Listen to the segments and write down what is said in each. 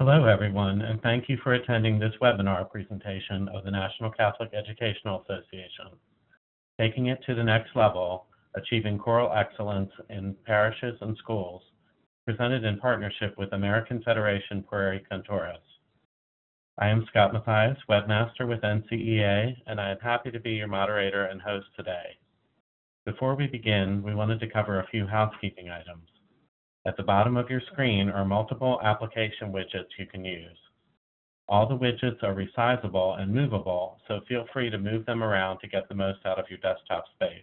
Hello, everyone, and thank you for attending this webinar presentation of the National Catholic Educational Association, Taking It to the Next Level, Achieving Choral Excellence in Parishes and Schools, presented in partnership with American Federation Pueri Cantores. I am Scott Mathias, webmaster with NCEA, and I am happy to be your moderator and host today. Before we begin, we wanted to cover a few housekeeping items. At the bottom of your screen are multiple application widgets you can use. All the widgets are resizable and movable, so feel free to move them around to get the most out of your desktop space.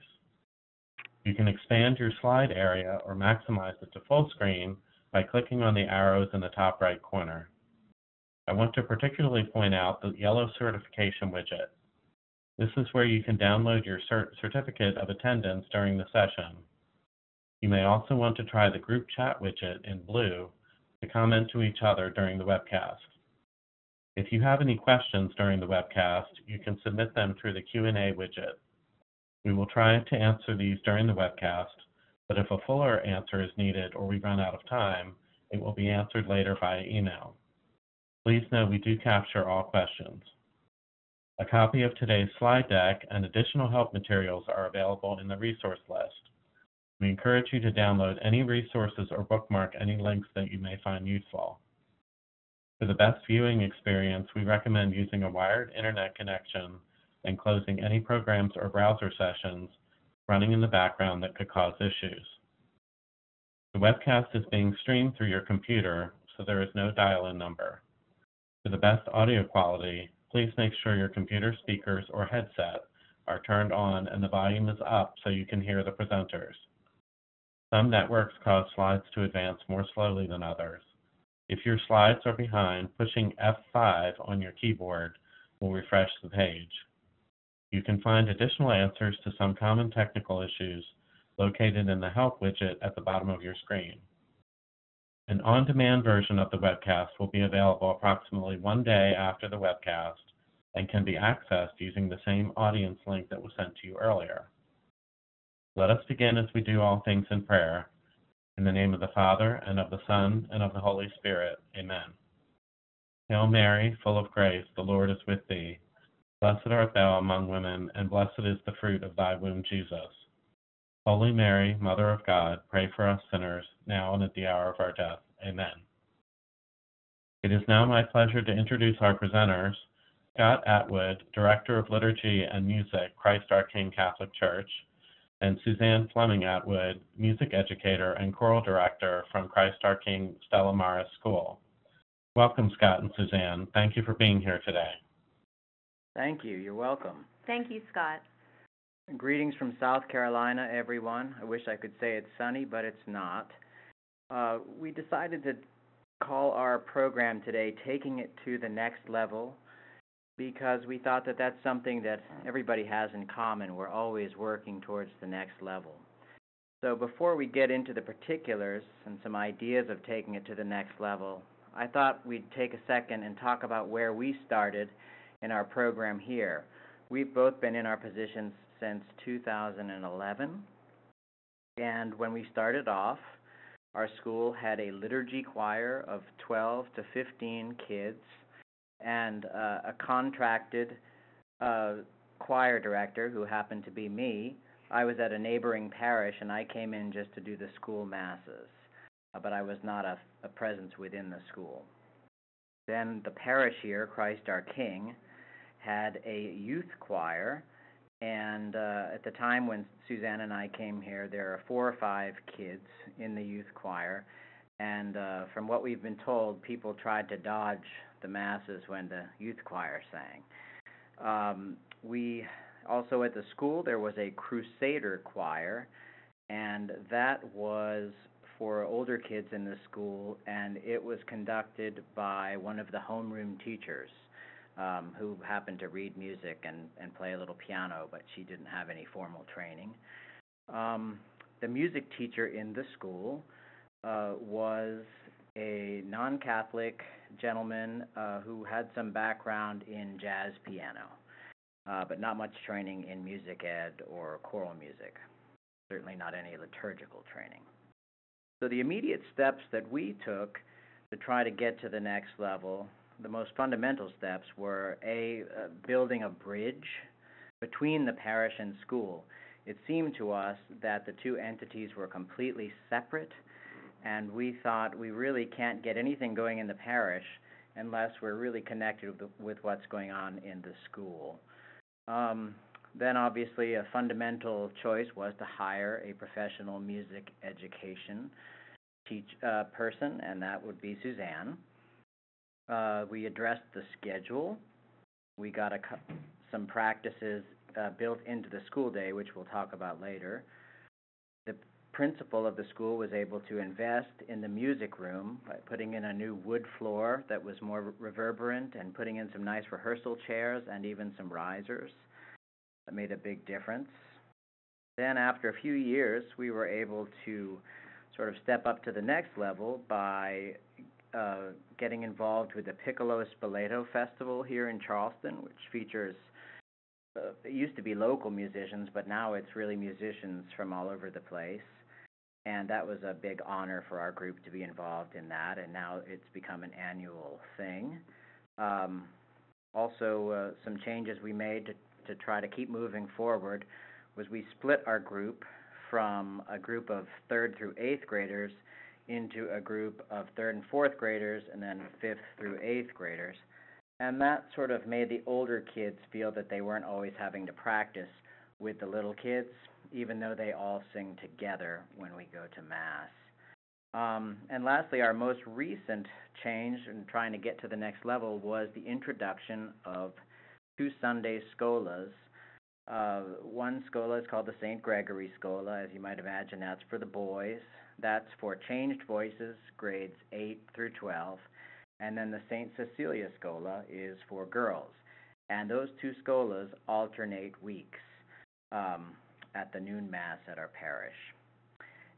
You can expand your slide area or maximize it to full screen by clicking on the arrows in the top right corner. I want to particularly point out the yellow certification widget. This is where you can download your certificate of attendance during the session. You may also want to try the group chat widget in blue to comment to each other during the webcast. If you have any questions during the webcast, you can submit them through the Q&A widget. We will try to answer these during the webcast, but if a fuller answer is needed or we run out of time, it will be answered later via email. Please know we do capture all questions. A copy of today's slide deck and additional help materials are available in the resource list. We encourage you to download any resources or bookmark any links that you may find useful. For the best viewing experience, we recommend using a wired internet connection and closing any programs or browser sessions running in the background that could cause issues. The webcast is being streamed through your computer, so there is no dial-in number. For the best audio quality, please make sure your computer speakers or headset are turned on and the volume is up so you can hear the presenters. Some networks cause slides to advance more slowly than others. If your slides are behind, pushing F5 on your keyboard will refresh the page. You can find additional answers to some common technical issues located in the Help widget at the bottom of your screen. An on-demand version of the webcast will be available approximately one day after the webcast and can be accessed using the same audience link that was sent to you earlier. Let us begin as we do all things in prayer. In the name of the Father, and of the Son, and of the Holy Spirit. Amen. Hail Mary, full of grace, the Lord is with thee. Blessed art thou among women, and blessed is the fruit of thy womb, Jesus. Holy Mary, Mother of God, pray for us sinners, now and at the hour of our death. Amen. It is now my pleasure to introduce our presenters, Scott Atwood, Director of Liturgy and Music, Christ Our King Catholic Church, and Suzanne Fleming-Atwood, Music Educator and Choral Director from Christ Our King-Stella School. Welcome, Scott and Suzanne. Thank you for being here today. Thank you. You're welcome. Thank you, Scott. Greetings from South Carolina, everyone. I wish I could say it's sunny, but it's not. We decided to call our program today Taking It to the Next Level because we thought that that's something that everybody has in common. We're always working towards the next level. So before we get into the particulars and some ideas of taking it to the next level, I thought we'd take a second and talk about where we started in our program here. We've both been in our positions since 2011, and when we started off, our school had a liturgy choir of 12 to 15 kids and a contracted choir director who happened to be me. I was at a neighboring parish, and I came in just to do the school masses, but I was not a presence within the school. Then the parish here, Christ Our King, had a youth choir, and at the time when Suzanne and I came here, there are 4 or 5 kids in the youth choir, and from what we've been told, people tried to dodge the masses when the youth choir sang. We also at the school, there was a crusader choir, and that was for older kids in the school, and it was conducted by one of the homeroom teachers who happened to read music and play a little piano, but she didn't have any formal training. The music teacher in the school was a non-Catholic gentleman who had some background in jazz piano, but not much training in music ed or choral music, certainly not any liturgical training. So the immediate steps that we took to try to get to the next level, the most fundamental steps were building a bridge between the parish and school. It seemed to us that the two entities were completely separate, and we thought we really can't get anything going in the parish unless we're really connected with what's going on in the school. Then obviously a fundamental choice was to hire a professional music education person, and that would be Suzanne. We addressed the schedule. We got some practices built into the school day, which we'll talk about later. The principal of the school was able to invest in the music room by putting in a new wood floor that was more reverberant and putting in some nice rehearsal chairs and even some risers. That made a big difference. Then after a few years, we were able to sort of step up to the next level by getting involved with the Piccolo Spoleto Festival here in Charleston, which features, it used to be local musicians, but now it's really musicians from all over the place. And that was a big honor for our group to be involved in that, and now it's become an annual thing. Also, some changes we made to try to keep moving forward was we split our group from a group of 3rd through 8th graders into a group of 3rd and 4th graders and then 5th through 8th graders. And that sort of made the older kids feel that they weren't always having to practice with the little kids, even though they all sing together when we go to Mass. And lastly, our most recent change in trying to get to the next level was the introduction of 2 Sunday scholas. One schola is called the St. Gregory Schola. As you might imagine, that's for the boys. That's for changed voices, grades 8 through 12. And then the St. Cecilia Schola is for girls. And those 2 scholas alternate weeks at the noon Mass at our parish.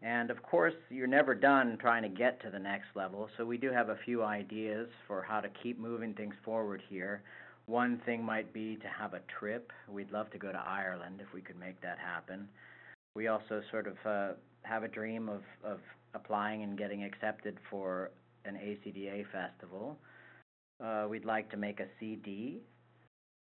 And of course, you're never done trying to get to the next level, so we do have a few ideas for how to keep moving things forward here. One thing might be to have a trip. We'd love to go to Ireland if we could make that happen. We also sort of have a dream of applying and getting accepted for an ACDA festival. We'd like to make a CD.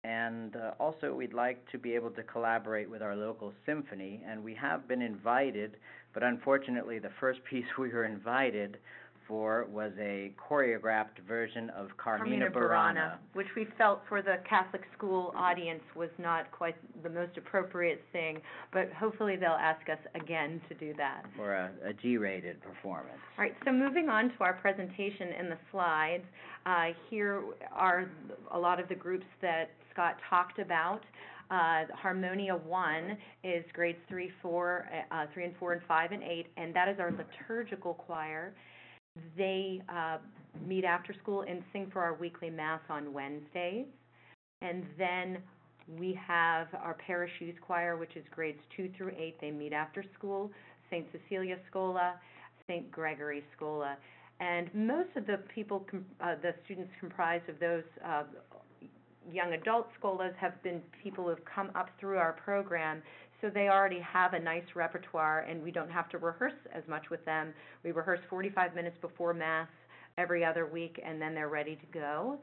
And also we'd like to be able to collaborate with our local symphony. And we have been invited, but unfortunately the first piece we were invited for was a choreographed version of Carmina Burana, which we felt for the Catholic school audience was not quite the most appropriate thing, but hopefully they'll ask us again to do that. For a G-rated performance. All right, so moving on to our presentation in the slides, here are a lot of the groups that Scott talked about. Harmonia 1 is grades 3 and 4, and 5, and 8, and that is our liturgical choir. They meet after school and sing for our weekly Mass on Wednesdays. And then we have our parish youth choir, which is grades 2 through 8. They meet after school, St. Cecilia Schola, St. Gregory Schola. And most of the people, the students comprised of those young adult scholas have been people who have come up through our program, so they already have a nice repertoire, and we don't have to rehearse as much with them. We rehearse 45 minutes before Mass every other week, and then they're ready to go.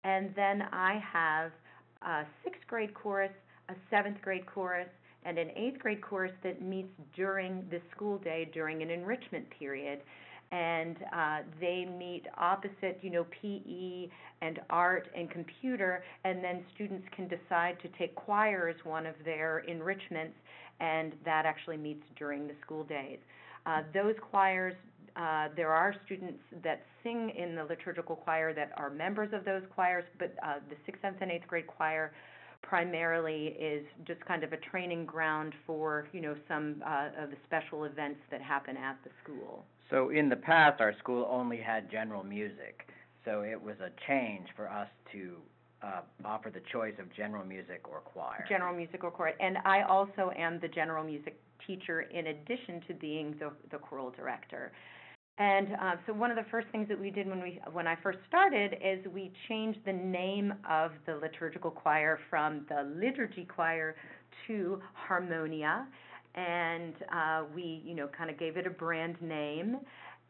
And then I have a 6th grade chorus, a 7th grade chorus, and an 8th grade chorus that meets during the school day during an enrichment period. And they meet opposite, PE and art and computer, and then students can decide to take choir as one of their enrichments, and that actually meets during the school days. Those choirs, there are students that sing in the liturgical choir that are members of those choirs, but the 6th, 7th, and 8th grade choir primarily is just kind of a training ground for, some of the special events that happen at the school. So in the past, our school only had general music, so it was a change for us to offer the choice of general music or choir. General music or choir, and I also am the general music teacher in addition to being the choral director. And so one of the first things that we did when I first started is we changed the name of the liturgical choir from the liturgy choir to Harmonia. And we, kind of gave it a brand name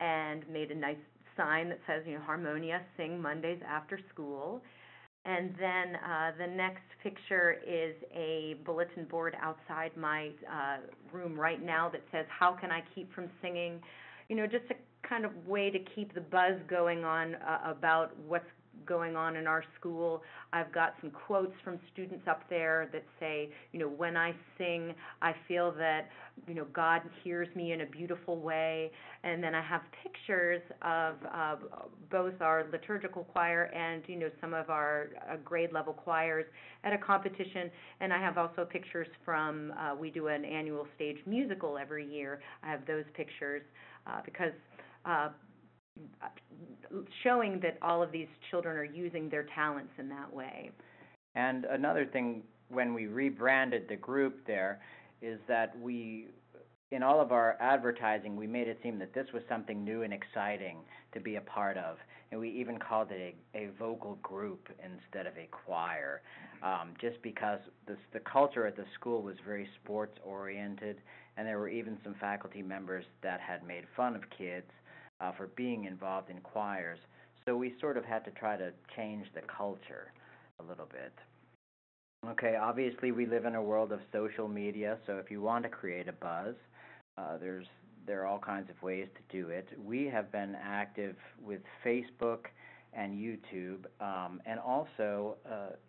and made a nice sign that says, Harmonia, sing Mondays after school. And then the next picture is a bulletin board outside my room right now that says, how can I keep from singing? Just a kind of way to keep the buzz going on about what's going on in our school. I've got some quotes from students up there that say, when I sing, I feel that, God hears me in a beautiful way. And then I have pictures of both our liturgical choir and, some of our grade level choirs at a competition. And I have also pictures from, we do an annual stage musical every year. I have those pictures because showing that all of these children are using their talents in that way. And another thing, when we rebranded the group there, is that in all of our advertising, we made it seem that this was something new and exciting to be a part of. And we even called it a vocal group instead of a choir, just because the culture at the school was very sports-oriented, and there were even some faculty members that had made fun of kids for being involved in choirs. So we sort of had to try to change the culture a little bit. Okay, obviously we live in a world of social media, so if you want to create a buzz, there are all kinds of ways to do it. We have been active with Facebook and YouTube, and also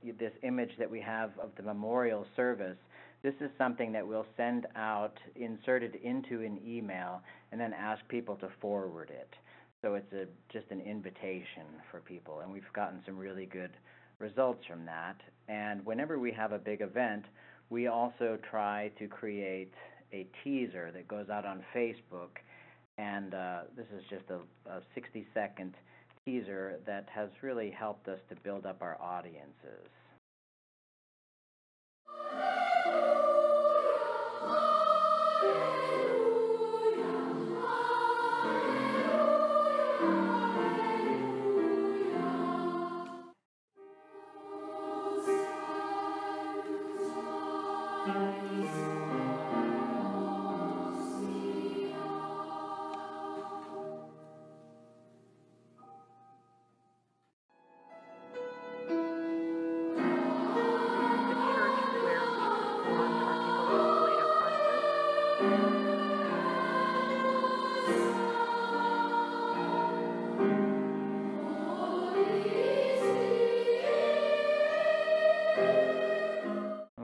this image that we have of the memorial service. This is something that we'll send out, inserted into an email, and then ask people to forward it. So it's just an invitation for people, and we've gotten some really good results from that. And whenever we have a big event, we also try to create a teaser that goes out on Facebook, and this is just a 60-second teaser that has really helped us to build up our audiences.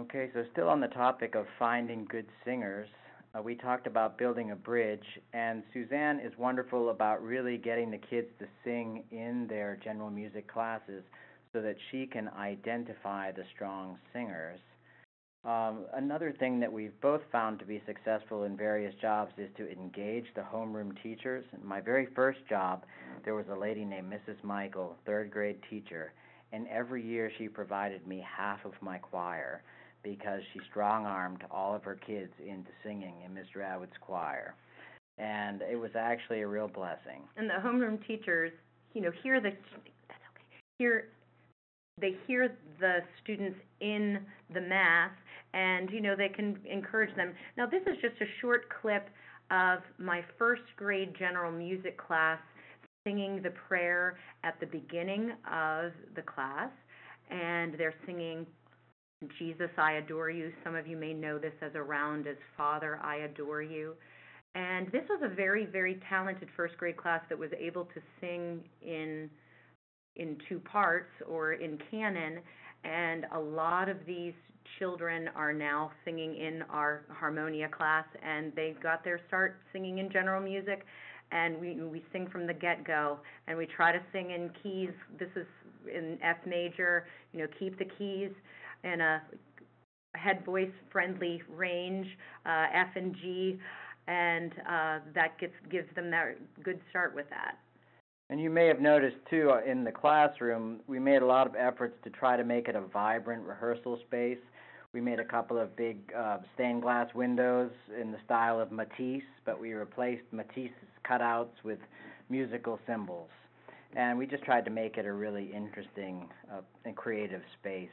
Okay, so still on the topic of finding good singers, we talked about building a bridge, and Suzanne is wonderful about really getting the kids to sing in their general music classes so that she can identify the strong singers. Another thing that we've both found to be successful in various jobs is to engage the homeroom teachers. In my very first job, there was a lady named Mrs. Michael, third grade teacher, and every year she provided me half of my choir, because she strong-armed all of her kids into singing in Mr. Atwood's choir. And it was actually a real blessing. And the homeroom teachers, hear the students in the Mass, and, they can encourage them. Now, this is just a short clip of my first grade general music class singing the prayer at the beginning of the class, and they're singing Jesus, I adore you. Some of you may know this as around as Father, I adore you. And this was a very, very talented first grade class that was able to sing in two parts or in canon. And a lot of these children are now singing in our Harmonia class, and they got their start singing in general music. And we sing from the get-go, and we try to sing in keys. This is in F major, keep the keys in a head voice friendly range, F and G, and that gives them that good start with that. And you may have noticed too, in the classroom, we made a lot of efforts to try to make it a vibrant rehearsal space. We made a couple of big stained glass windows in the style of Matisse, but we replaced Matisse's cutouts with musical symbols. And we just tried to make it a really interesting and creative space.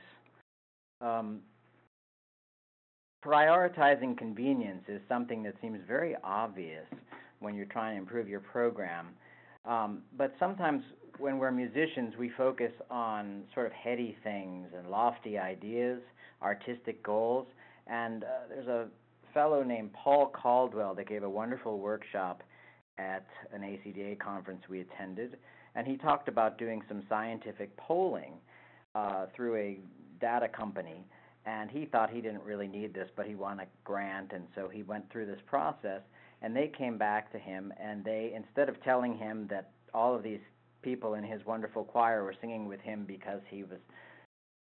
Prioritizing convenience is something that seems very obvious when you're trying to improve your program. But sometimes when we're musicians, we focus on sort of heady things and lofty ideas, artistic goals. And there's a fellow named Paul Caldwell that gave a wonderful workshop at an ACDA conference we attended, and he talked about doing some scientific polling through a data company, and he thought he didn't really need this, but he won a grant, and so he went through this process, and they came back to him, and they, instead of telling him that all of these people in his wonderful choir were singing with him because he was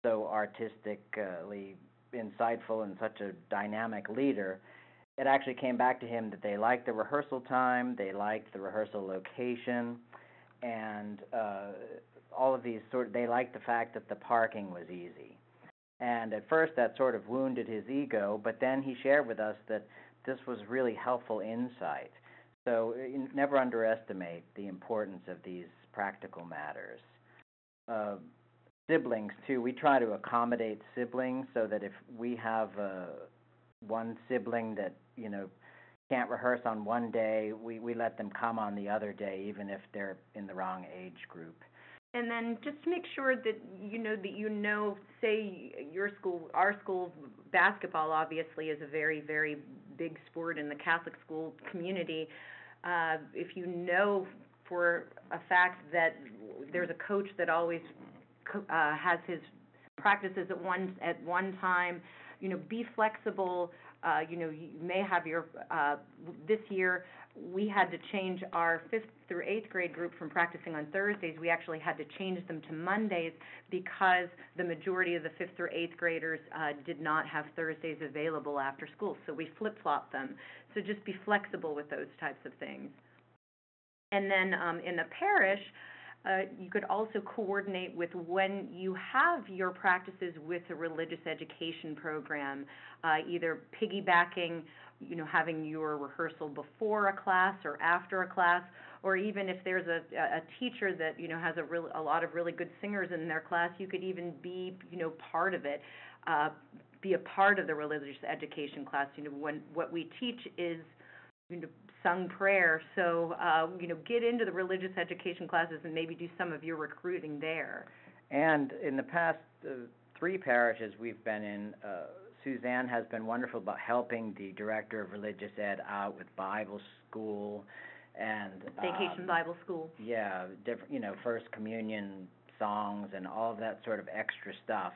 so artistically insightful and such a dynamic leader, it actually came back to him that they liked the rehearsal time, they liked the rehearsal location, and all of these they liked the fact that the parking was easy. And at first that sort of wounded his ego, but then he shared with us that this was really helpful insight. So never underestimate the importance of these practical matters. Siblings, too. We try to accommodate siblings so that if we have one sibling that, can't rehearse on one day, we let them come on the other day, even if they're in the wrong age group. And then just to make sure that say our school basketball obviously is a very, very big sport in the Catholic school community. If you know for a fact that there's a coach that always has his practices at one time, be flexible. You may have your, this year we had to change our 5th through 8th grade group from practicing on Thursdays. We actually had to change them to Mondays because the majority of the 5th through 8th graders did not have Thursdays available after school. So we flip-flopped them. So just be flexible with those types of things. And then in the parish, you could also coordinate with when you have your practices with a religious education program, either piggybacking, having your rehearsal before a class or after a class, or even if there's a teacher that, has a lot of really good singers in their class, you could even be, part of it, be a part of the religious education class. What we teach is sung prayer. So, get into the religious education classes and maybe do some of your recruiting there. And in the past 3 parishes we've been in, Suzanne has been wonderful about helping the director of religious ed out with Bible school and Vacation Bible school. Yeah, different, First Communion songs and all of that sort of extra stuff,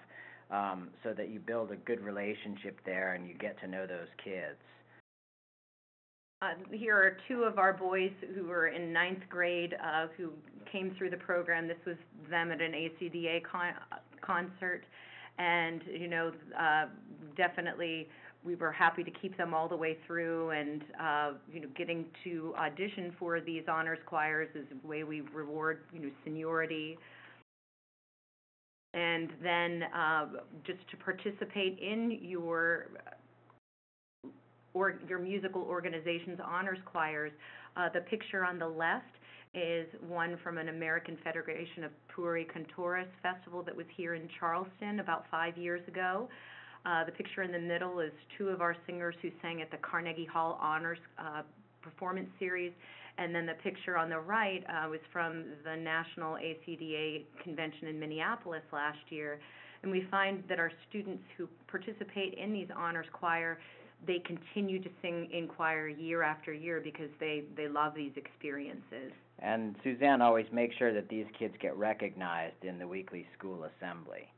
so that you build a good relationship there and you get to know those kids. Here are 2 of our boys who were in 9th grade who came through the program. This was them at an ACDA concert, and definitely we were happy to keep them all the way through. And getting to audition for these honors choirs is a way we reward seniority. And then just to participate in your musical organization's honors choirs. The picture on the left is one from an American Federation of Pueri Cantores festival that was here in Charleston about 5 years ago. The picture in the middle is 2 of our singers who sang at the Carnegie Hall Honors Performance Series. And then the picture on the right was from the National ACDA Convention in Minneapolis last year. And we find that our students who participate in these honors choir, they continue to sing in choir year after year because they love these experiences. And Suzanne always makes sure that these kids get recognized in the weekly school assembly.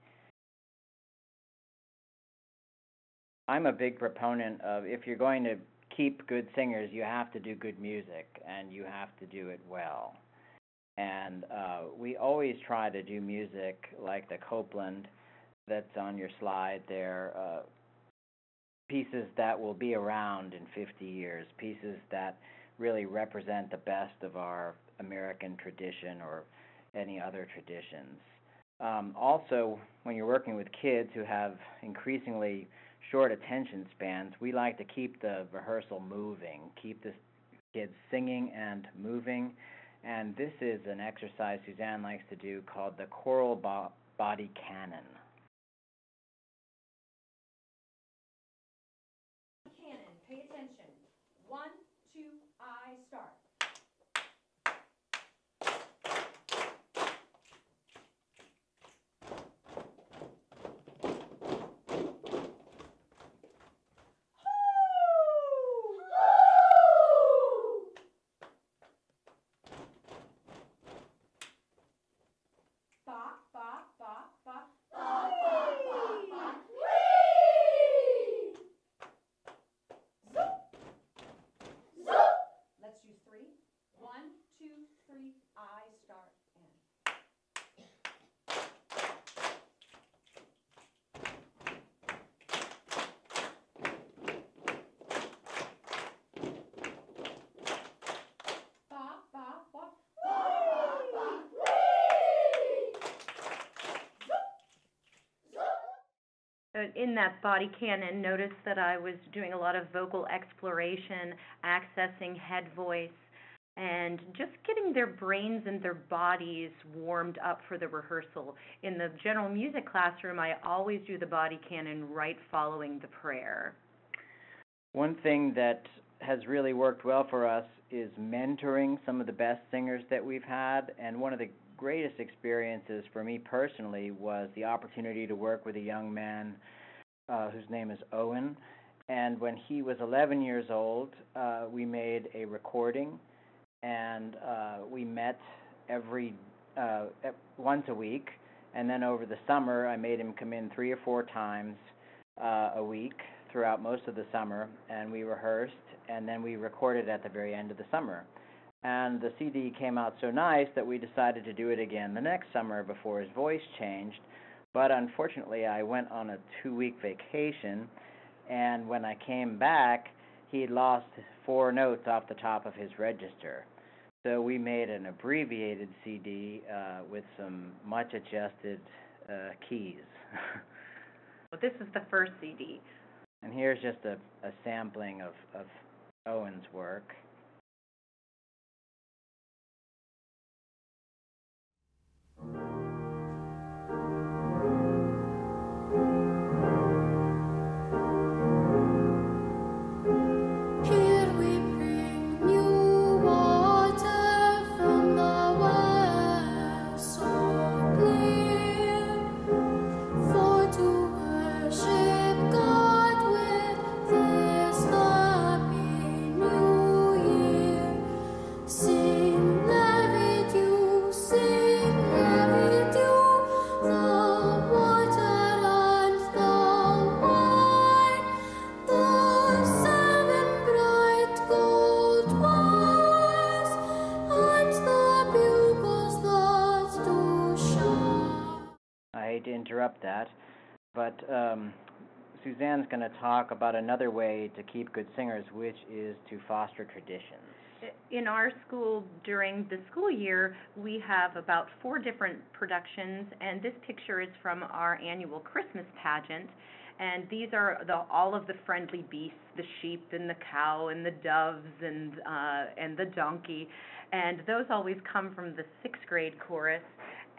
I'm a big proponent of, if you're going to keep good singers, you have to do good music, and you have to do it well. And we always try to do music like the Copeland that's on your slide there, pieces that will be around in 50 years, pieces that really represent the best of our American tradition or any other traditions. Also, when you're working with kids who have increasingly short attention spans, we like to keep the rehearsal moving, keep the kids singing and moving. And this is an exercise Suzanne likes to do called the choral body canon. Pay attention. 1, 2, I start. in that body canon, notice that I was doing a lot of vocal exploration, accessing head voice, and just getting their brains and their bodies warmed up for the rehearsal. In the general music classroom, I always do the body canon right following the prayer. One thing that has really worked well for us is mentoring some of the best singers that we've had, and one of the greatest experiences for me personally was the opportunity to work with a young man whose name is Owen. And when he was 11 years old, we made a recording, and we met once a week. And then over the summer, I made him come in 3 or 4 times a week throughout most of the summer, and we rehearsed, and then we recorded at the very end of the summer. And the CD came out so nice that we decided to do it again the next summer before his voice changed. But unfortunately, I went on a 2-week vacation, and when I came back, he lost 4 notes off the top of his register. So we made an abbreviated CD with some much adjusted keys. Well, this is the first CD. And here's just a sampling of Owen's work. To interrupt that, but Suzanne's going to talk about another way to keep good singers, which is to foster traditions. In our school, during the school year, we have about 4 different productions, and this picture is from our annual Christmas pageant. And these are all of the friendly beasts, the sheep and the cow and the doves and the donkey, and those always come from the 6th grade chorus.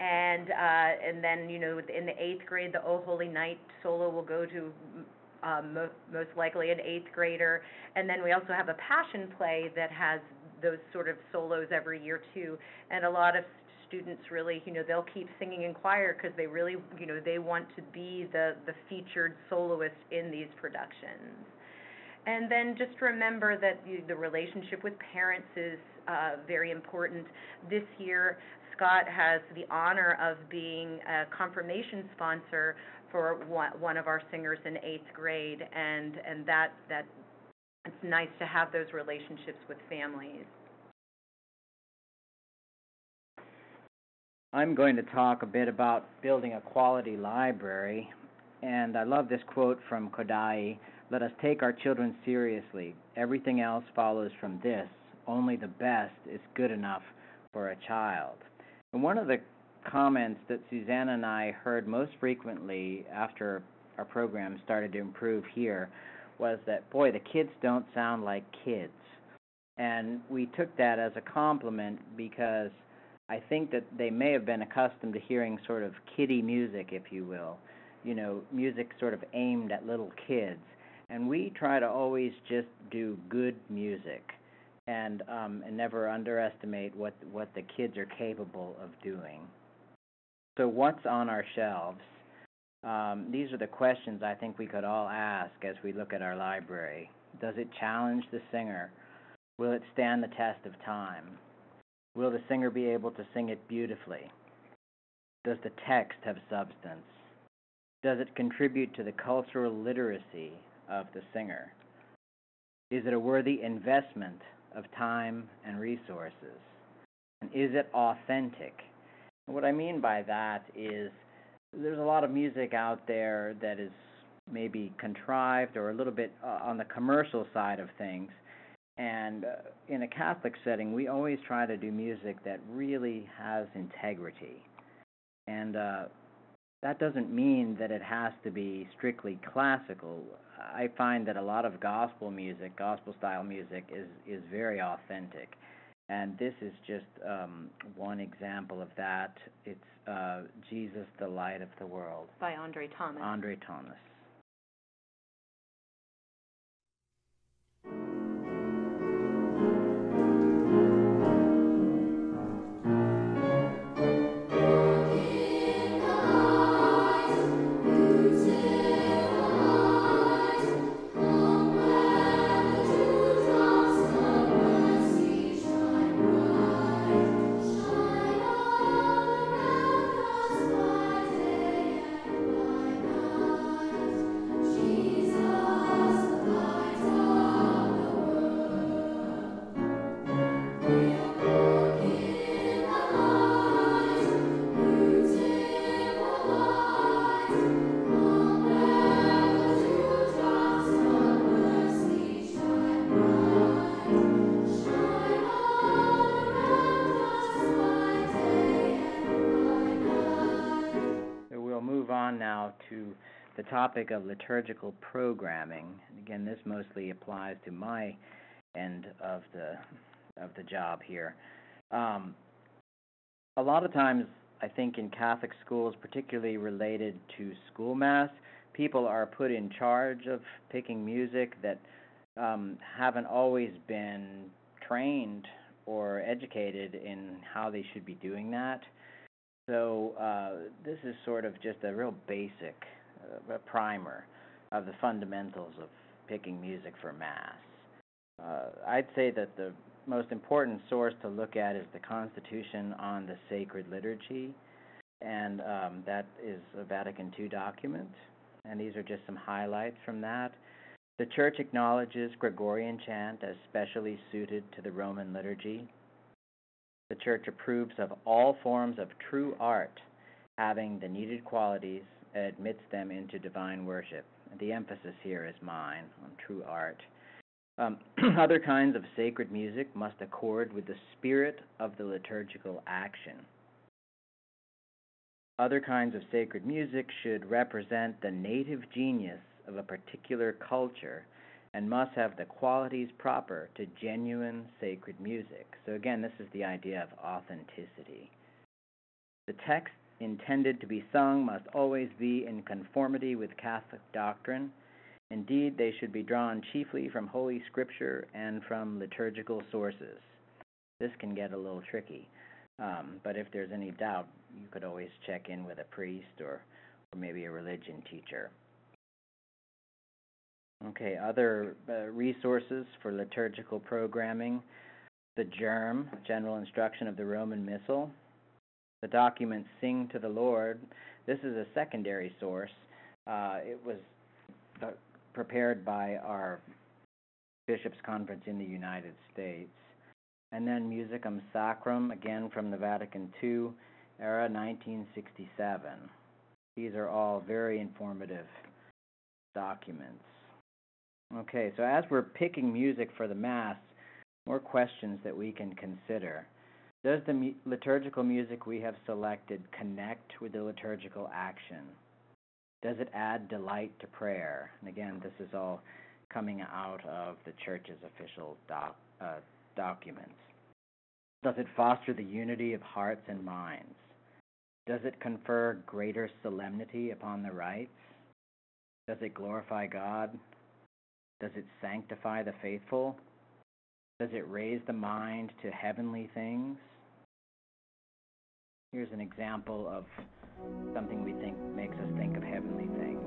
And then, you know, in the 8th grade, the O Holy Night solo will go to most likely an 8th grader. And then we also have a passion play that has those sort of solos every year too. And a lot of students really, you know, they'll keep singing in choir because they really, you know, they want to be the featured soloist in these productions. And then just remember that the relationship with parents is very important. This year, Scott has the honor of being a confirmation sponsor for one of our singers in 8th grade, and that it's nice to have those relationships with families. I'm going to talk a bit about building a quality library, and I love this quote from Kodai: "Let us take our children seriously. Everything else follows from this. Only the best is good enough for a child." And one of the comments that Suzanne and I heard most frequently after our program started to improve here was that, boy, the kids don't sound like kids. And we took that as a compliment because I think that they may have been accustomed to hearing sort of kiddie music, if you will, you know, music sort of aimed at little kids. And we try to always just do good music and never underestimate what the kids are capable of doing. So what's on our shelves? These are the questions I think we could all ask as we look at our library. Does it challenge the singer? Will it stand the test of time? Will the singer be able to sing it beautifully? Does the text have substance? Does it contribute to the cultural literacy of the singer? Is it a worthy investment of time and resources? And is it authentic? And what I mean by that is there's a lot of music out there that is maybe contrived or a little bit on the commercial side of things. And in a Catholic setting, we always try to do music that really has integrity. And That doesn't mean that it has to be strictly classical. I find that a lot of gospel music, gospel-style music, is very authentic. And this is just one example of that. It's Jesus, the Light of the World. By Andre Thomas. Andre Thomas. Now to the topic of liturgical programming. Again, this mostly applies to my end of the job here. A lot of times, I think in Catholic schools, particularly related to school mass, people are put in charge of picking music that haven't always been trained or educated in how they should be doing that. So this is sort of just a real basic a primer of the fundamentals of picking music for Mass. I'd say that the most important source to look at is the Constitution on the Sacred Liturgy, and that is a Vatican II document, and these are just some highlights from that. The Church acknowledges Gregorian chant as specially suited to the Roman liturgy. The Church approves of all forms of true art having the needed qualities and admits them into divine worship. The emphasis here is mine on true art. Other kinds of sacred music must accord with the spirit of the liturgical action. Other kinds of sacred music should represent the native genius of a particular culture and must have the qualities proper to genuine sacred music. So again, this is the idea of authenticity. The text intended to be sung must always be in conformity with Catholic doctrine. Indeed, they should be drawn chiefly from Holy Scripture and from liturgical sources. This can get a little tricky, but if there's any doubt, you could always check in with a priest or maybe a religion teacher. Okay, other resources for liturgical programming: the GIRM, General Instruction of the Roman Missal, the document Sing to the Lord. This is a secondary source. It was prepared by our Bishops' Conference in the United States. And then Musicum Sacrum, again from the Vatican II era, 1967. These are all very informative documents. Okay, so as we're picking music for the Mass, more questions that we can consider. Does the liturgical music we have selected connect with the liturgical action? Does it add delight to prayer? And again, this is all coming out of the Church's official documents. Does it foster the unity of hearts and minds? Does it confer greater solemnity upon the rites? Does it glorify God? Does it sanctify the faithful? Does it raise the mind to heavenly things? Here's an example of something we think makes us think of heavenly things.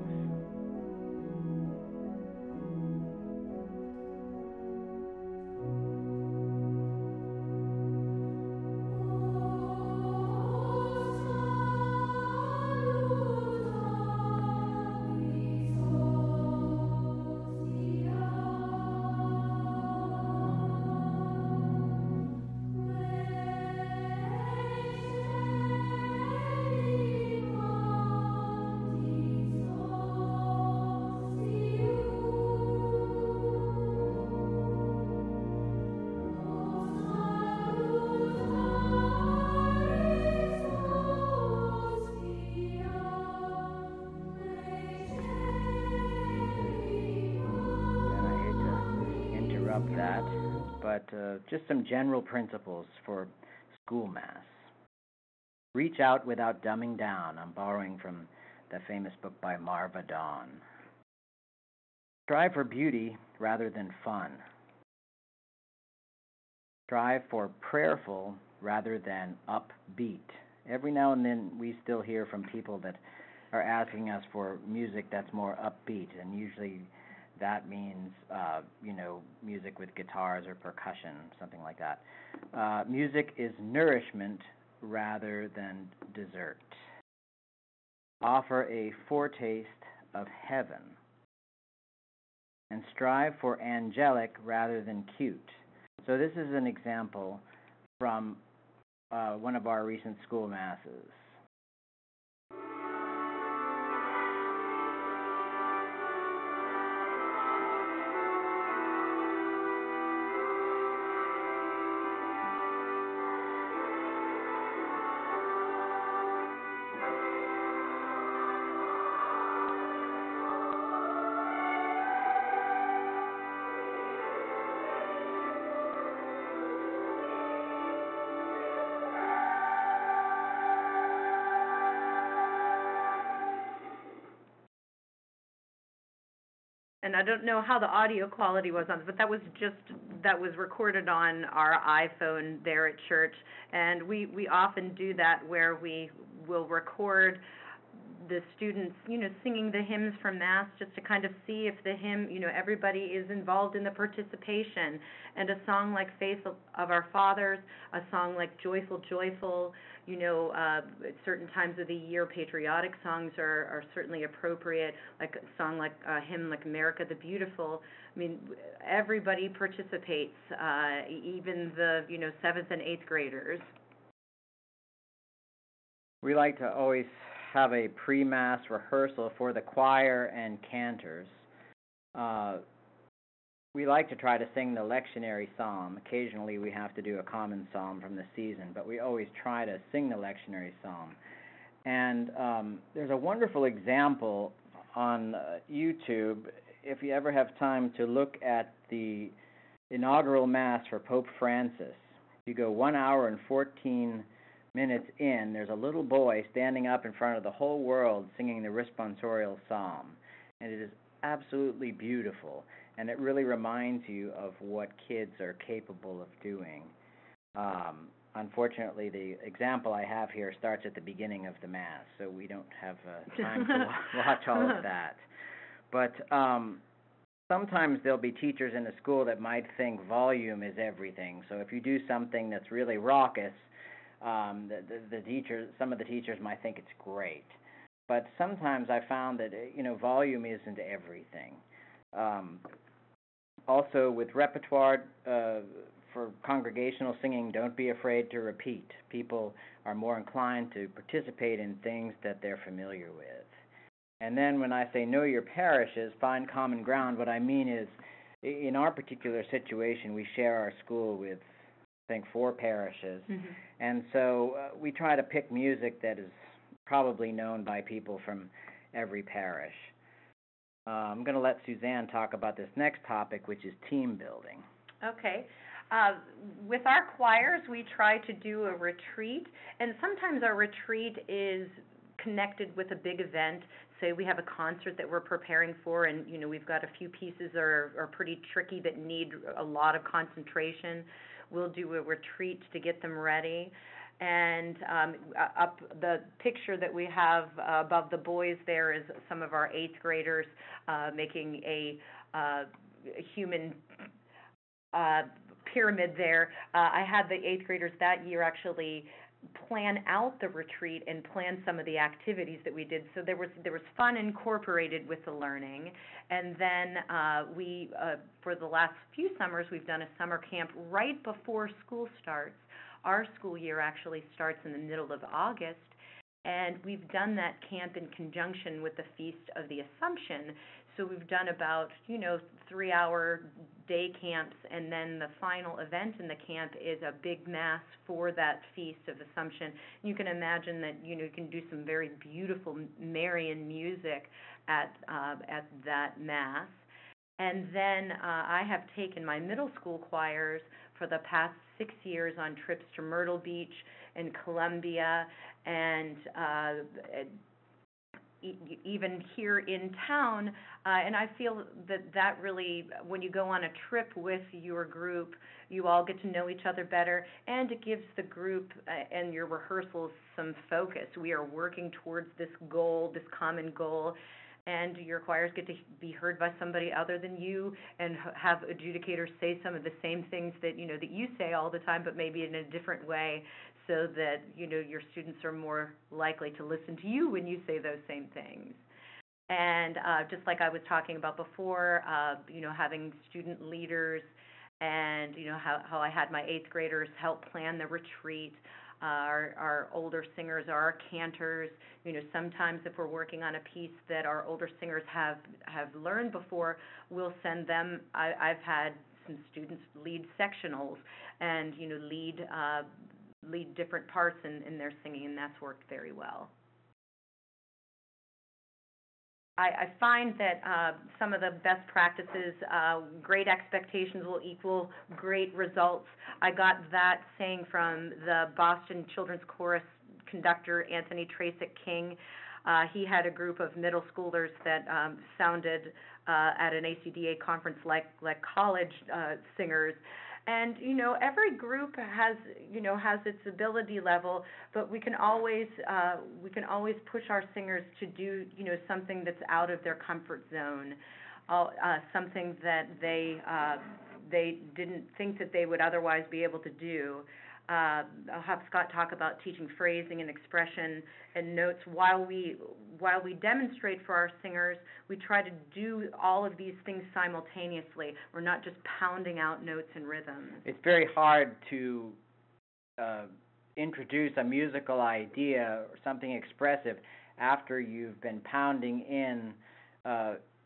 but just some general principles for school mass. Reach out without dumbing down. I'm borrowing from the famous book by Marva Dawn. Strive for beauty rather than fun. Strive for prayerful rather than upbeat. Every now and then we still hear from people that are asking us for music that's more upbeat, and usually that means, music with guitars or percussion, something like that. Music is nourishment rather than dessert. Offer a foretaste of heaven. And strive for angelic rather than cute. So this is an example from one of our recent school masses. And I don't know how the audio quality was on, but that was recorded on our iPhone there at church. And we often do that where we will record the students, singing the hymns from Mass, just to kind of see if the hymn, everybody is involved in the participation. And a song like Faith of Our Fathers, a song like Joyful, Joyful, at certain times of the year, patriotic songs are certainly appropriate, like a song like a hymn like America the Beautiful. I mean, everybody participates, even the, 7th and 8th graders. We like to always have a pre-Mass rehearsal for the choir and cantors. We like to try to sing the lectionary psalm. Occasionally we have to do a common psalm from the season, but we always try to sing the lectionary psalm. And there's a wonderful example on YouTube, if you ever have time to look at the inaugural Mass for Pope Francis. If you go 1 hour and 14 minutes in, there's a little boy standing up in front of the whole world singing the responsorial psalm, and it is absolutely beautiful, and it really reminds you of what kids are capable of doing. Unfortunately, the example I have here starts at the beginning of the Mass, so we don't have time to watch all of that. But sometimes there'll be teachers in a school that might think volume is everything, so if you do something that's really raucous, some of the teachers might think it's great, but sometimes I found that volume isn't everything. Also, with repertoire for congregational singing, don't be afraid to repeat. People are more inclined to participate in things that they're familiar with. And then when I say know your parishes, find common ground, what I mean is, in our particular situation, we share our school with, I think, 4 parishes. Mm-hmm. And so we try to pick music that is probably known by people from every parish. I'm going to let Suzanne talk about this next topic, which is team building. Okay. With our choirs, we try to do a retreat, and sometimes our retreat is connected with a big event. Say we have a concert that we're preparing for, and we've got a few pieces that are pretty tricky that need a lot of concentration. We'll do a retreat to get them ready. And up the picture that we have above the boys there is some of our 8th graders making a human pyramid there. I had the 8th graders that year actually plan out the retreat and plan some of the activities that we did. So there was fun incorporated with the learning. And then we, for the last few summers, we've done a summer camp right before school starts. Our school year actually starts in the middle of August, and we've done that camp in conjunction with the Feast of the Assumption. So we've done about, 3-hour day camps, and then the final event in the camp is a big Mass for that Feast of Assumption. You can imagine that, you can do some very beautiful Marian music at that Mass. And then I have taken my middle school choirs for the past 6 years on trips to Myrtle Beach and Columbia, and even here in town, and I feel that really, when you go on a trip with your group, you all get to know each other better, and it gives the group and your rehearsals some focus. We are working towards this goal, this common goal, and your choirs get to be heard by somebody other than you, and have adjudicators say some of the same things that you say all the time, but maybe in a different way, so that your students are more likely to listen to you when you say those same things. And just like I was talking about before, having student leaders, and how I had my 8th graders help plan the retreat. Our older singers are our cantors. Sometimes if we're working on a piece that our older singers have learned before, we'll send them. I've had some students lead sectionals and lead different parts in their singing, and that's worked very well. I find that some of the best practices, great expectations will equal great results. I got that saying from the Boston Children's Chorus conductor, Anthony Tracek King. He had a group of middle schoolers that sounded at an ACDA conference like college singers. And every group has its ability level, but we can always push our singers to do something that's out of their comfort zone, something that they didn't think that they would otherwise be able to do. I'll have Scott talk about teaching phrasing and expression and notes. While we demonstrate for our singers, we try to do all of these things simultaneously. We're not just pounding out notes and rhythms. It's very hard to introduce a musical idea or something expressive after you've been pounding in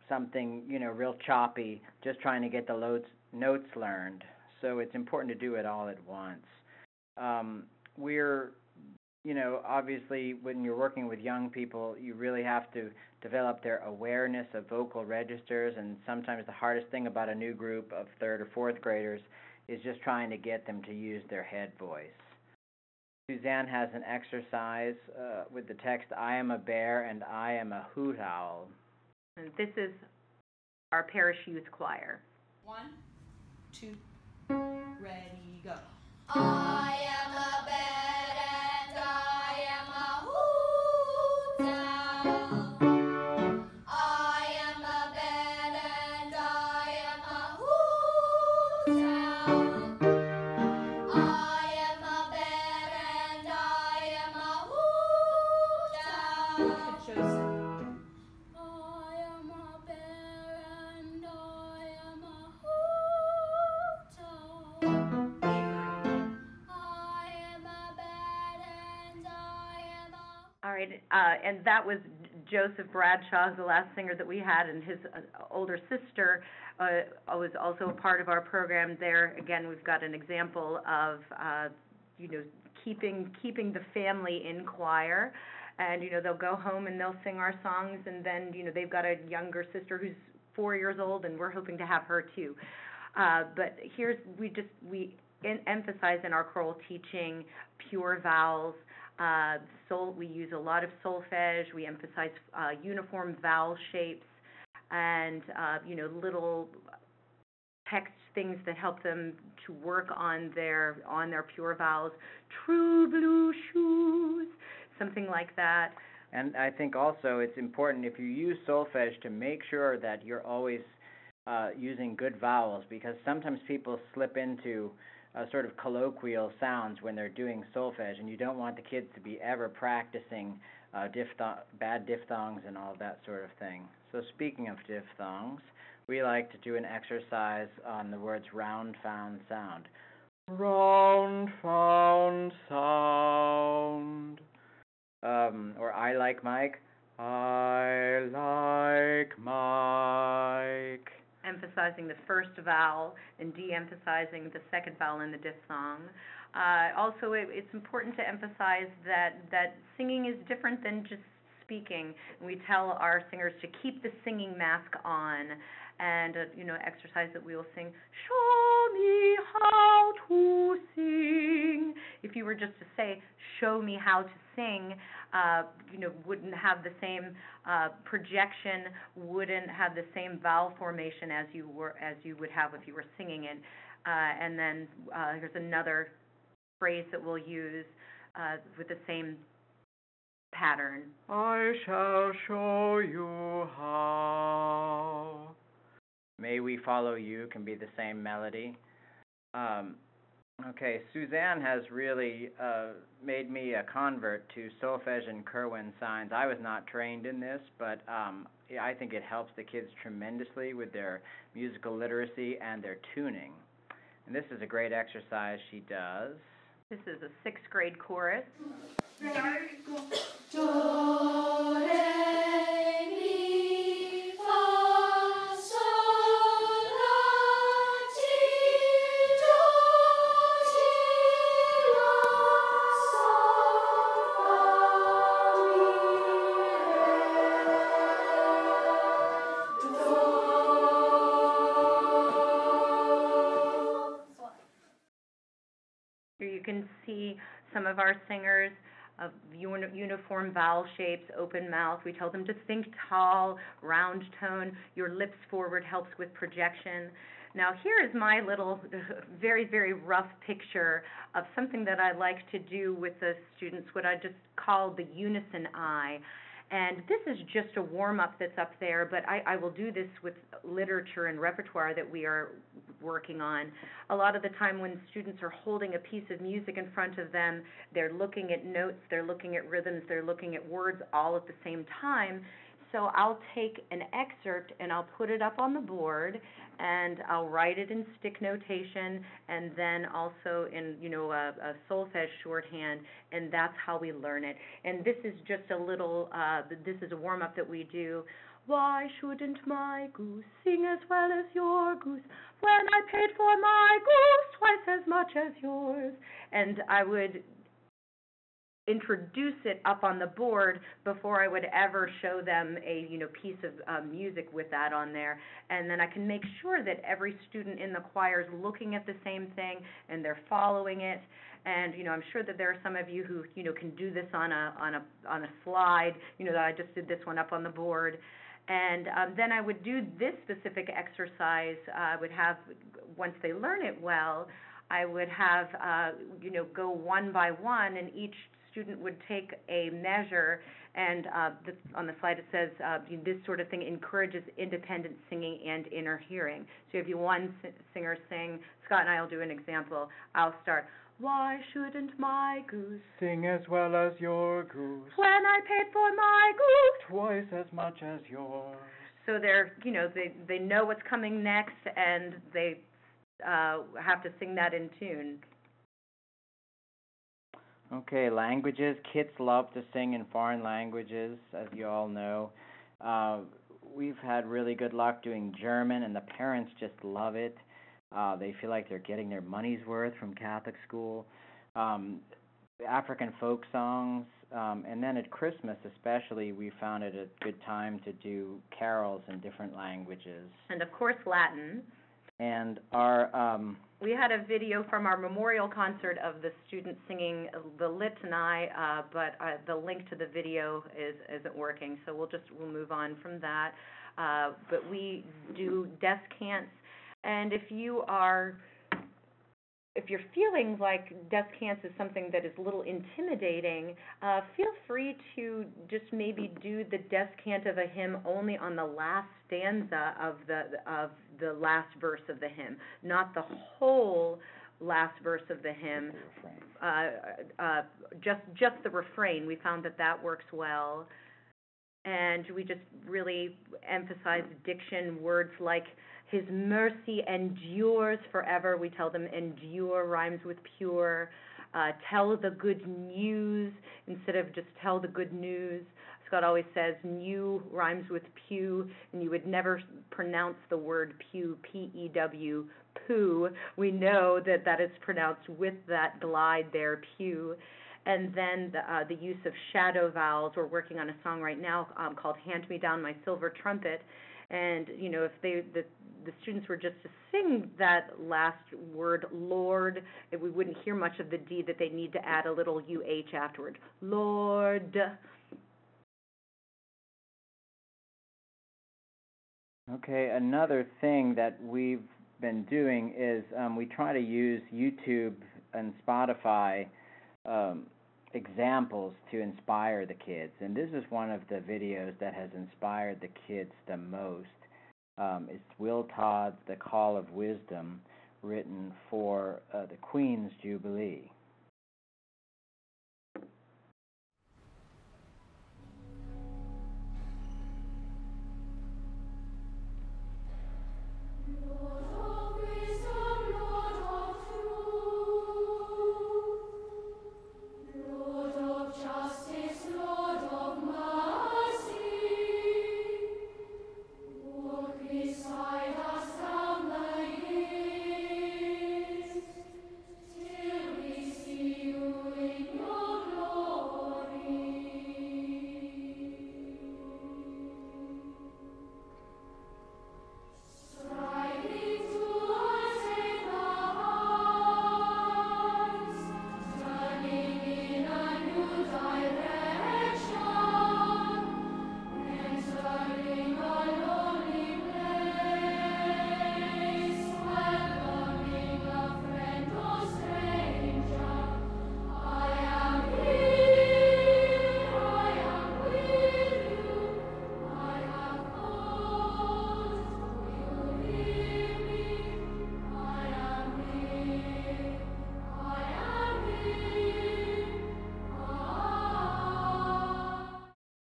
something real choppy, just trying to get the notes learned. So it's important to do it all at once. We're, obviously when you're working with young people, you really have to develop their awareness of vocal registers, and sometimes the hardest thing about a new group of 3rd or 4th graders is just trying to get them to use their head voice. Suzanne has an exercise with the text, I am a bear and I am a hoot owl. And this is our Parish Youth Choir. 1, 2, ready, go. I am a bear and I am a hoot owl. I am a bear and I am a hoot owl. I am a bear and I am a hoot owl. Look at Joseph. I am a bear and I am a hoot owl. All right, and that was Joseph Bradshaw, the last singer that we had, and his older sister was also a part of our program there. Again, we've got an example of, keeping the family in choir, and, they'll go home and they'll sing our songs, and then, they've got a younger sister who's 4 years old, and we're hoping to have her too. But we emphasize in our choral teaching pure vowels. We use a lot of solfege. We emphasize uniform vowel shapes and little text things that help them to work on their pure vowels. True blue shoes, something like that. And I think also it's important, if you use solfege, to make sure that you're always using good vowels, because sometimes people slip into sort of colloquial sounds when they're doing solfege, and you don't want the kids to be ever practicing bad diphthongs and all that sort of thing. So speaking of diphthongs, we like to do an exercise on the words round, found, sound. Round, found, sound. Or I like Mike. I like Mike. Emphasizing the first vowel and de-emphasizing the second vowel in the diphthong. Also, it's important to emphasize that singing is different than just speaking, and we tell our singers to keep the singing mask on, and exercise that we will sing, show me how to sing. If you were just to say, show me how to sing, wouldn't have the same projection, wouldn't have the same vowel formation as you would have if you were singing it. And then here's another phrase that we'll use with the same pattern. I shall show you how. May we follow you can be the same melody. Okay, Suzanne has really made me a convert to solfege and Kerwin signs. I was not trained in this, but I think it helps the kids tremendously with their musical literacy and their tuning. And this is a great exercise she does. This is a 6th grade chorus. Do, re, mi, fa, sol, la, ti, do, ti, la, sol, fa, mi, re, do, sol. Here you can see some of our singers of uniform vowel shapes, open mouth. We tell them to think tall, round tone. Your lips forward helps with projection. Now here is my little very, very rough picture of something that I like to do with the students, what I just call the unison eye. And this is just a warm-up that's up there, but I will do this with literature and repertoire that we are working on. A lot of the time when students are holding a piece of music in front of them, they're looking at notes, they're looking at rhythms, they're looking at words all at the same time. So I'll take an excerpt and I'll put it up on the board, and I'll write it in stick notation, and then also in a solfege shorthand, and that's how we learn it. And this is just a little this is a warm-up that we do. Why shouldn't my goose sing as well as your goose when I paid for my goose twice as much as yours? And I would introduce it up on the board before I would ever show them a piece of music with that on there, and then I can make sure that every student in the choir is looking at the same thing and they're following it. And I'm sure that there are some of you who can do this on a slide. That I just did this one up on the board. And then I would do this specific exercise. I would have, once they learn it well, I would have go one by one, and each student would take a measure, and on the slide it says this sort of thing encourages independent singing and inner hearing. So if you one singer sing, Scott and I will do an example. I'll start, why shouldn't my goose Sing as well as your goose when I paid for my goose twice as much as yours. So they're, they know what's coming next, and they have to sing that in tune. Okay, languages. Kids love to sing in foreign languages, as you all know. We've had really good luck doing German, and the parents just love it. They feel like they're getting their money's worth from Catholic school. African folk songs, and then at Christmas especially, we found it a good time to do carols in different languages. And of course Latin. And our we had a video from our memorial concert of the students singing the litany, but the link to the video isn't working, so we'll move on from that. But we do descants, and if you're feeling like descants is something that is a little intimidating, feel free to just maybe do the descant of a hymn only on the last stanza of the last verse of the hymn, not the whole last verse of the hymn. Just the refrain. We found that works well, and we just really emphasize diction, words like His mercy endures forever. We tell them endure rhymes with pure. Tell the good news instead of just tell the good news. Scott always says new rhymes with pew, and you would never pronounce the word pew, P-E-W, poo. We know that is pronounced with that glide there, pew. and then the use of shadow vowels. We're working on a song right now called "Hand Me Down My Silver Trumpet," and if the students were just to sing that last word, Lord, we wouldn't hear much of the D, that they need to add a little UH afterward. Lord. Okay, another thing that we've been doing is we try to use YouTube and Spotify examples to inspire the kids. And this is one of the videos that has inspired the kids the most. It's Will Todd's The Call of Wisdom, written for the Queen's Jubilee.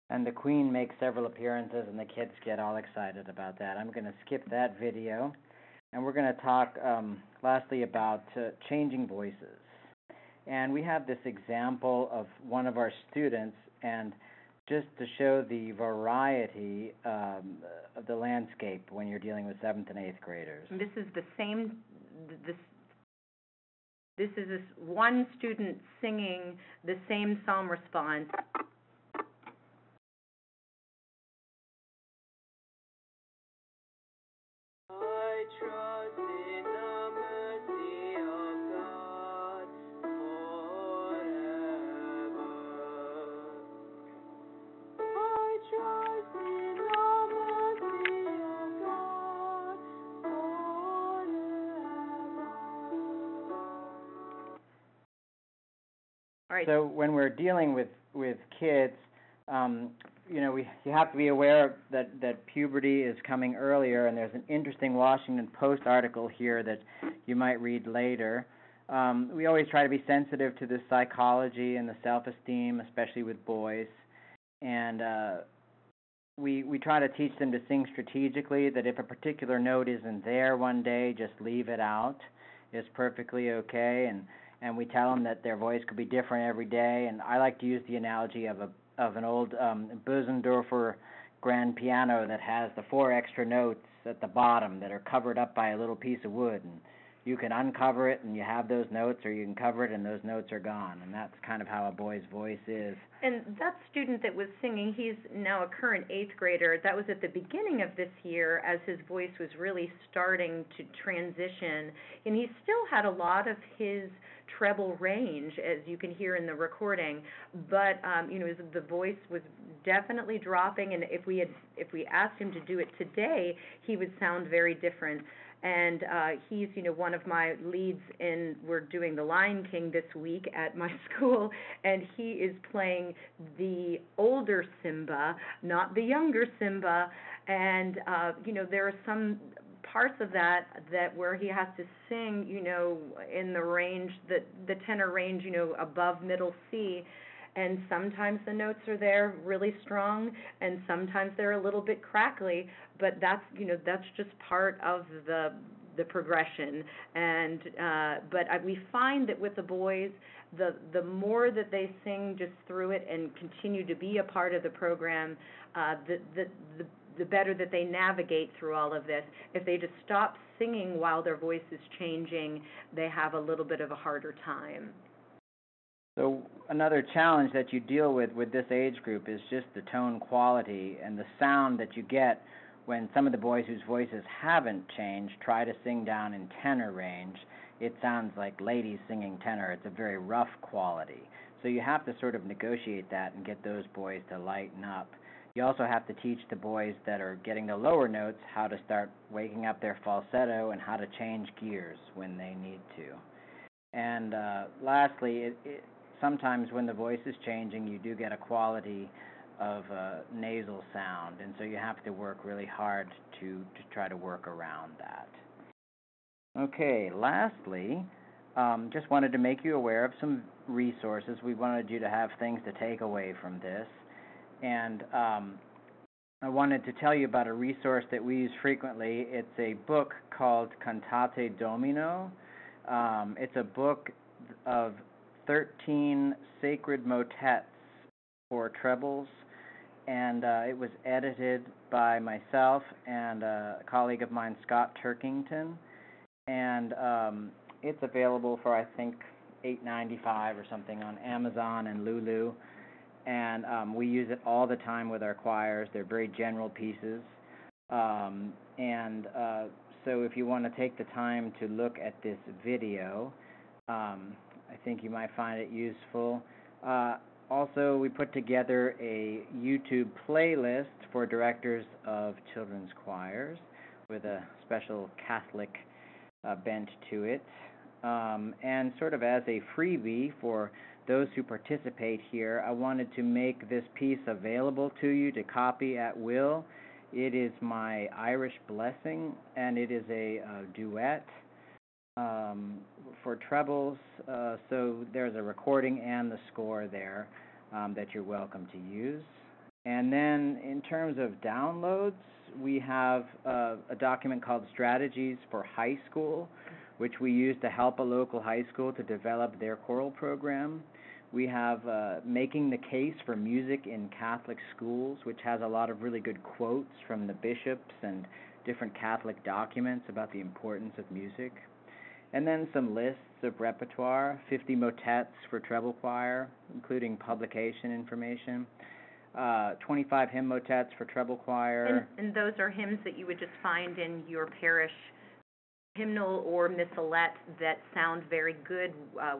And the Queen makes several appearances, and the kids get all excited about that. I'm going to skip that video, and we're going to talk lastly about changing voices. And we have this example of one of our students, and just to show the variety of the landscape when you're dealing with 7th and 8th graders. This is the same, this is this one student singing the same psalm response. I trust in the mercy of God forever. I trust in the mercy of God forever. All right. So when we're dealing with kids, you have to be aware that puberty is coming earlier, and there's an interesting Washington Post article here that you might read later. We always try to be sensitive to the psychology and the self-esteem, especially with boys, and we try to teach them to sing strategically, that if a particular note isn't there one day, just leave it out. It's perfectly okay, and we tell them that their voice could be different every day, and I like to use the analogy of an old Bösendorfer grand piano that has the 4 extra notes at the bottom that are covered up by a little piece of wood, and you can uncover it and you have those notes, or you can cover it and those notes are gone, and that's kind of how a boy's voice is. And that student that was singing, he's now a current 8th grader. That was at the beginning of this year as his voice was really starting to transition, and he still had a lot of his treble range, as you can hear in the recording, but the voice was definitely dropping, and if we asked him to do it today, he would sound very different. And he's one of my leads we're doing the Lion King this week at my school, and he is playing the older Simba, not the younger Simba, and there are some parts of that where he has to sing, in the range, the tenor range, above middle C, and sometimes the notes are there really strong, and sometimes they're a little bit crackly, but that's just part of the progression. And but we find that with the boys, the more that they sing just through it and continue to be a part of the program, the better that they navigate through all of this. If they just stop singing while their voice is changing, they have a little bit of a harder time. So another challenge that you deal with this age group is just the tone quality and the sound that you get when some of the boys whose voices haven't changed try to sing down in tenor range. It sounds like ladies singing tenor. It's a very rough quality. So you have to sort of negotiate that and get those boys to lighten up. You also have to teach the boys that are getting the lower notes how to start waking up their falsetto and how to change gears when they need to. And lastly, sometimes when the voice is changing, you do get a quality of nasal sound, and so you have to work really hard to try to work around that. Okay, lastly, just wanted to make you aware of some resources. We wanted you to have things to take away from this, and I wanted to tell you about a resource that we use frequently. It's a book called Cantate Domino. It's a book of 13 sacred motets for trebles, and it was edited by myself and a colleague of mine, Scott Turkington, and it's available for, I think, $8.95 or something on Amazon and Lulu, and we use it all the time with our choirs. They're very general pieces, and so if you want to take the time to look at this video, I think you might find it useful. Also, we put together a YouTube playlist for directors of children's choirs with a special Catholic bent to it. And sort of as a freebie for those who participate here, I wanted to make this piece available to you to copy at will. It is my Irish Blessing, and it is a duet for trebles, so there's a recording and the score there that you're welcome to use. And then in terms of downloads, we have a document called Strategies for High School, which we use to help a local high school to develop their choral program. We have Making the Case for Music in Catholic Schools, which has a lot of really good quotes from the bishops and different Catholic documents about the importance of music. And then some lists of repertoire, 50 motets for treble choir, including publication information, 25 hymn motets for treble choir. And those are hymns that you would just find in your parish hymnal or missalette that sound very good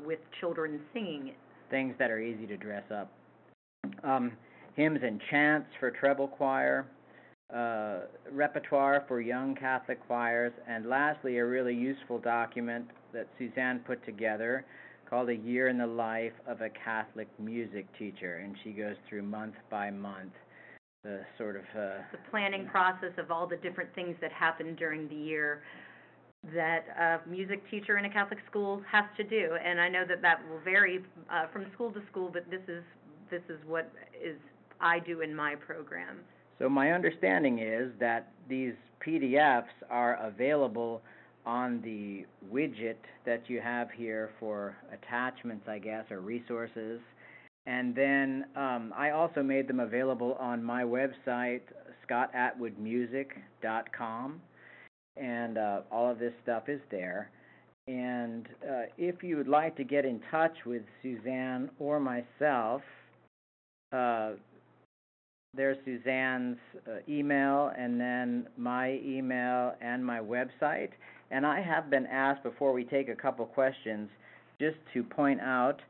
with children singing it. Things that are easy to dress up. Hymns and chants for treble choir, repertoire for young Catholic choirs, and lastly, a really useful document that Suzanne put together called A Year in the Life of a Catholic Music Teacher, and she goes through month by month the sort of the planning process of all the different things that happen during the year that a music teacher in a Catholic school has to do. And I know that will vary from school to school, but this is what I do in my program. So my understanding is that these PDFs are available on the widget that you have here for attachments, I guess, or resources. And then I also made them available on my website, scottatwoodmusic.com. And all of this stuff is there. And if you would like to get in touch with Suzanne or myself, there's Suzanne's email, and then my email and my website. And I have been asked before we take a couple questions just to point out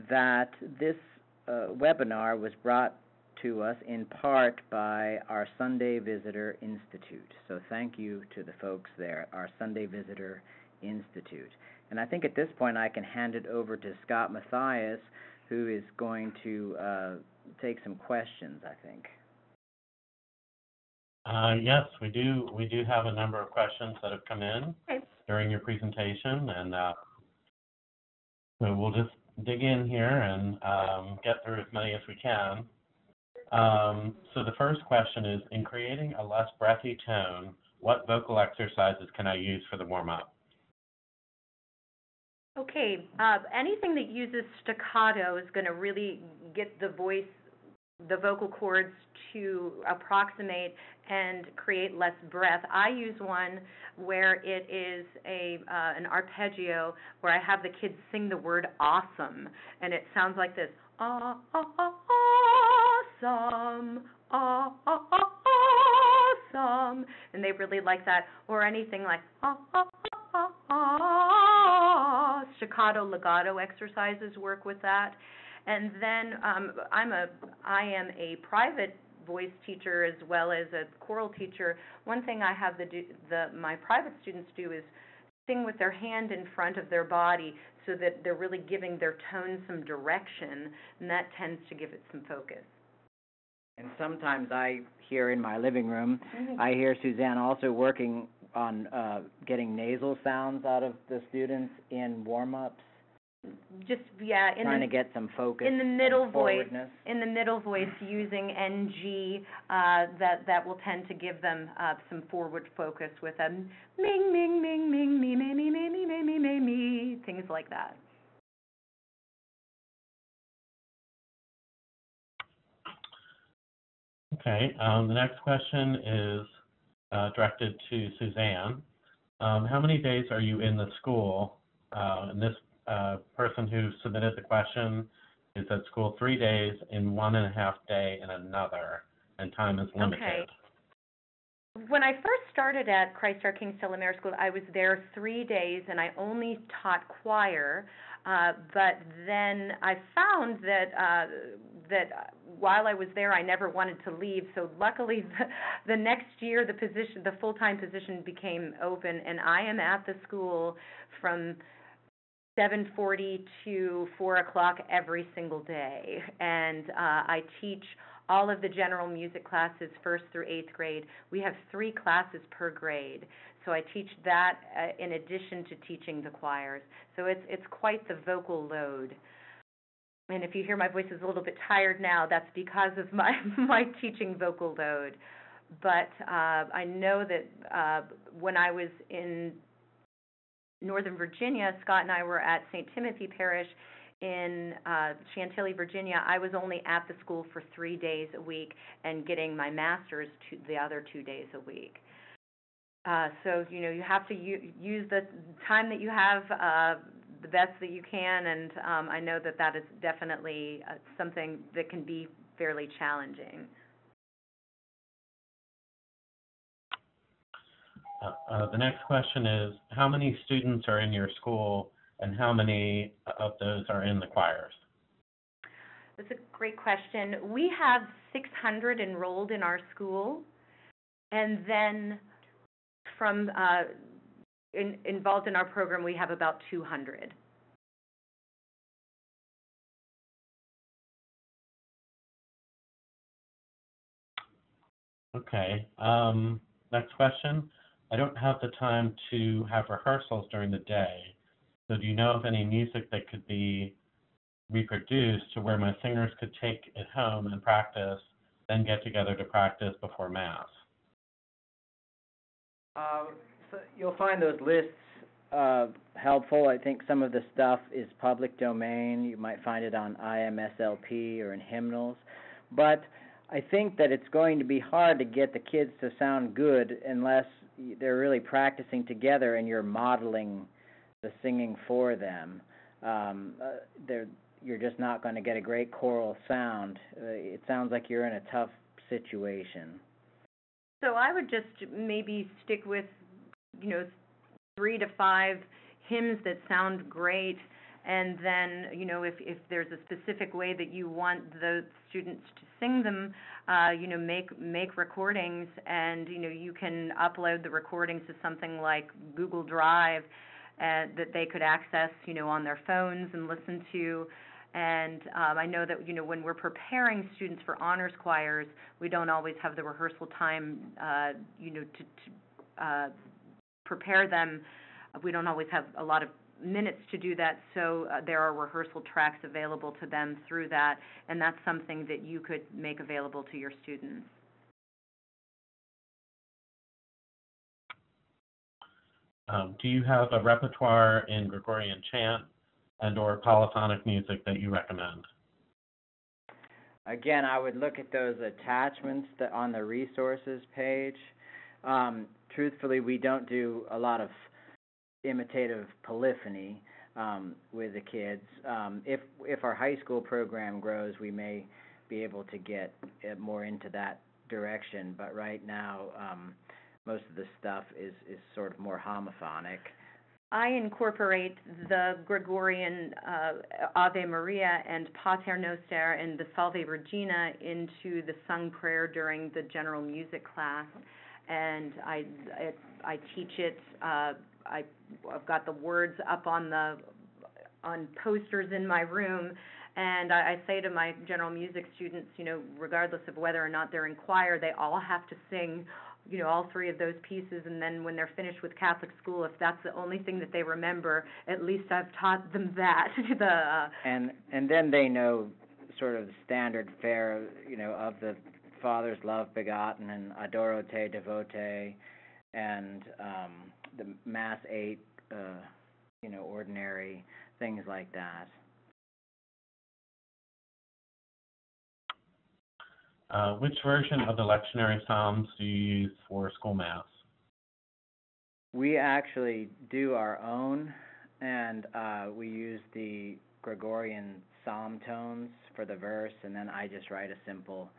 that this webinar was brought to us in part by our Sunday Visitor Institute. So thank you to the folks there, our Sunday Visitor Institute. And I think at this point I can hand it over to Scott Mathias, who is going to take some questions, I think. Yes, we do. We do have a number of questions that have come in during your presentation, and so we'll just dig in here and get through as many as we can. So the first question is, in creating a less breathy tone, what vocal exercises can I use for the warm-up? Okay, anything that uses staccato is going to really get the voice the vocal cords to approximate and create less breath. I use one where it is an arpeggio where I have the kids sing the word awesome, and it sounds like this, awesome, awesome, and they really like that, or anything like staccato, legato exercises work with that. And then I am a private voice teacher as well as a choral teacher. One thing I have my private students do is sing with their hand in front of their body so that they're really giving their tone some direction, and that tends to give it some focus. And sometimes I hear in my living room, I hear Suzanne also working on getting nasal sounds out of the students in warm-ups. Just, yeah, trying to get some focus in the middle voice, using NG, that will tend to give them some forward focus with a ming, ming, ming, ming, me, me, me, me, me, me, me, me, me, things like that. Okay, the next question is directed to Suzanne. How many days are you in the school? And this person who submitted the question is at school 3 days, in 1.5 days in another, and time is limited. Okay. When I first started at Christ Our King-Stella Mare School, I was there 3 days, and I only taught choir. But then I found that that while I was there, I never wanted to leave. So luckily, the next year, the full-time position became open, and I am at the school from 7:40 to 4 o'clock every single day, and I teach all of the general music classes, 1st through 8th grade. We have 3 classes per grade, so I teach that in addition to teaching the choirs. So it's quite the vocal load. And if you hear my voice is a little bit tired now, that's because of my teaching vocal load. But I know that when I was in Northern Virginia, Scott and I were at St. Timothy Parish in Chantilly, Virginia. I was only at the school for 3 days a week and getting my master's the other 2 days a week. So, you have to use the time that you have the best that you can, and I know that is definitely something that can be fairly challenging. The next question is, how many students are in your school, and how many of those are in the choirs? That's a great question. We have 600 enrolled in our school, and then from involved in our program, we have about 200. Okay. Next question. I don't have the time to have rehearsals during the day, so do you know of any music that could be reproduced to where my singers could take it home and practice, then get together to practice before Mass? So you'll find those lists helpful. I think some of the stuff is public domain. You might find it on IMSLP or in hymnals. But I think that it's going to be hard to get the kids to sound good unless they're really practicing together and you're modeling the singing for them. You're just not going to get a great choral sound. It sounds like you're in a tough situation. So I would just maybe stick with, 3 to 5 hymns that sound great, and then, if there's a specific way that you want the students to sing them, make recordings, and, you can upload the recordings to something like Google Drive that they could access, on their phones and listen to. And I know that, when we're preparing students for honors choirs, we don't always have the rehearsal time, to prepare them. We don't always have a lot of minutes to do that, so there are rehearsal tracks available to them through that, and that's something that you could make available to your students. Do you have a repertoire in Gregorian chant and or polyphonic music that you recommend? Again, I would look at those attachments that on the resources page. Truthfully, we don't do a lot of imitative polyphony with the kids. If our high school program grows, we may be able to get more into that direction. But right now, most of the stuff is sort of more homophonic. I incorporate the Gregorian Ave Maria and Pater Noster and the Salve Regina into the sung prayer during the general music class, and I teach it. I've got the words up on posters in my room, and I say to my general music students, regardless of whether or not they're in choir, they all have to sing, all three of those pieces, and then when they're finished with Catholic school, if that's the only thing that they remember, at least I've taught them that. And then they know sort of the standard fare, of the Father's love begotten and Adoro Te Devote, and the Mass 8, ordinary, things like that. Which version of the lectionary psalms do you use for school mass? We actually do our own, and we use the Gregorian psalm tones for the verse, and then I just write a simple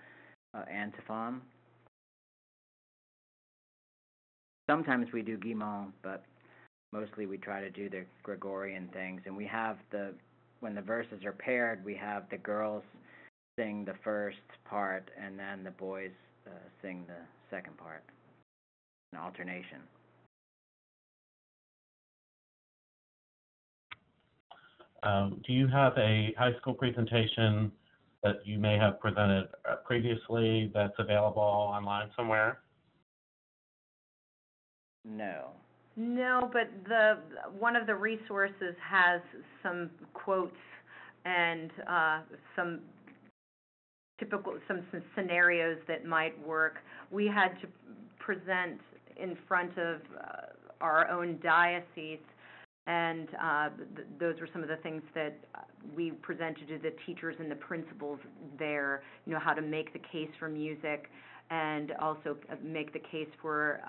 antiphon. Sometimes we do guimon, but mostly we try to do the Gregorian things. And we have when the verses are paired, we have the girls sing the first part, and then the boys sing the second part, an alternation. Do you have a high school presentation that you may have presented previously that's available online somewhere? No. No, but one of the resources has some quotes and some scenarios that might work. We had to present in front of our own diocese, and those were some of the things that we presented to the teachers and the principals there, how to make the case for music, and also make the case for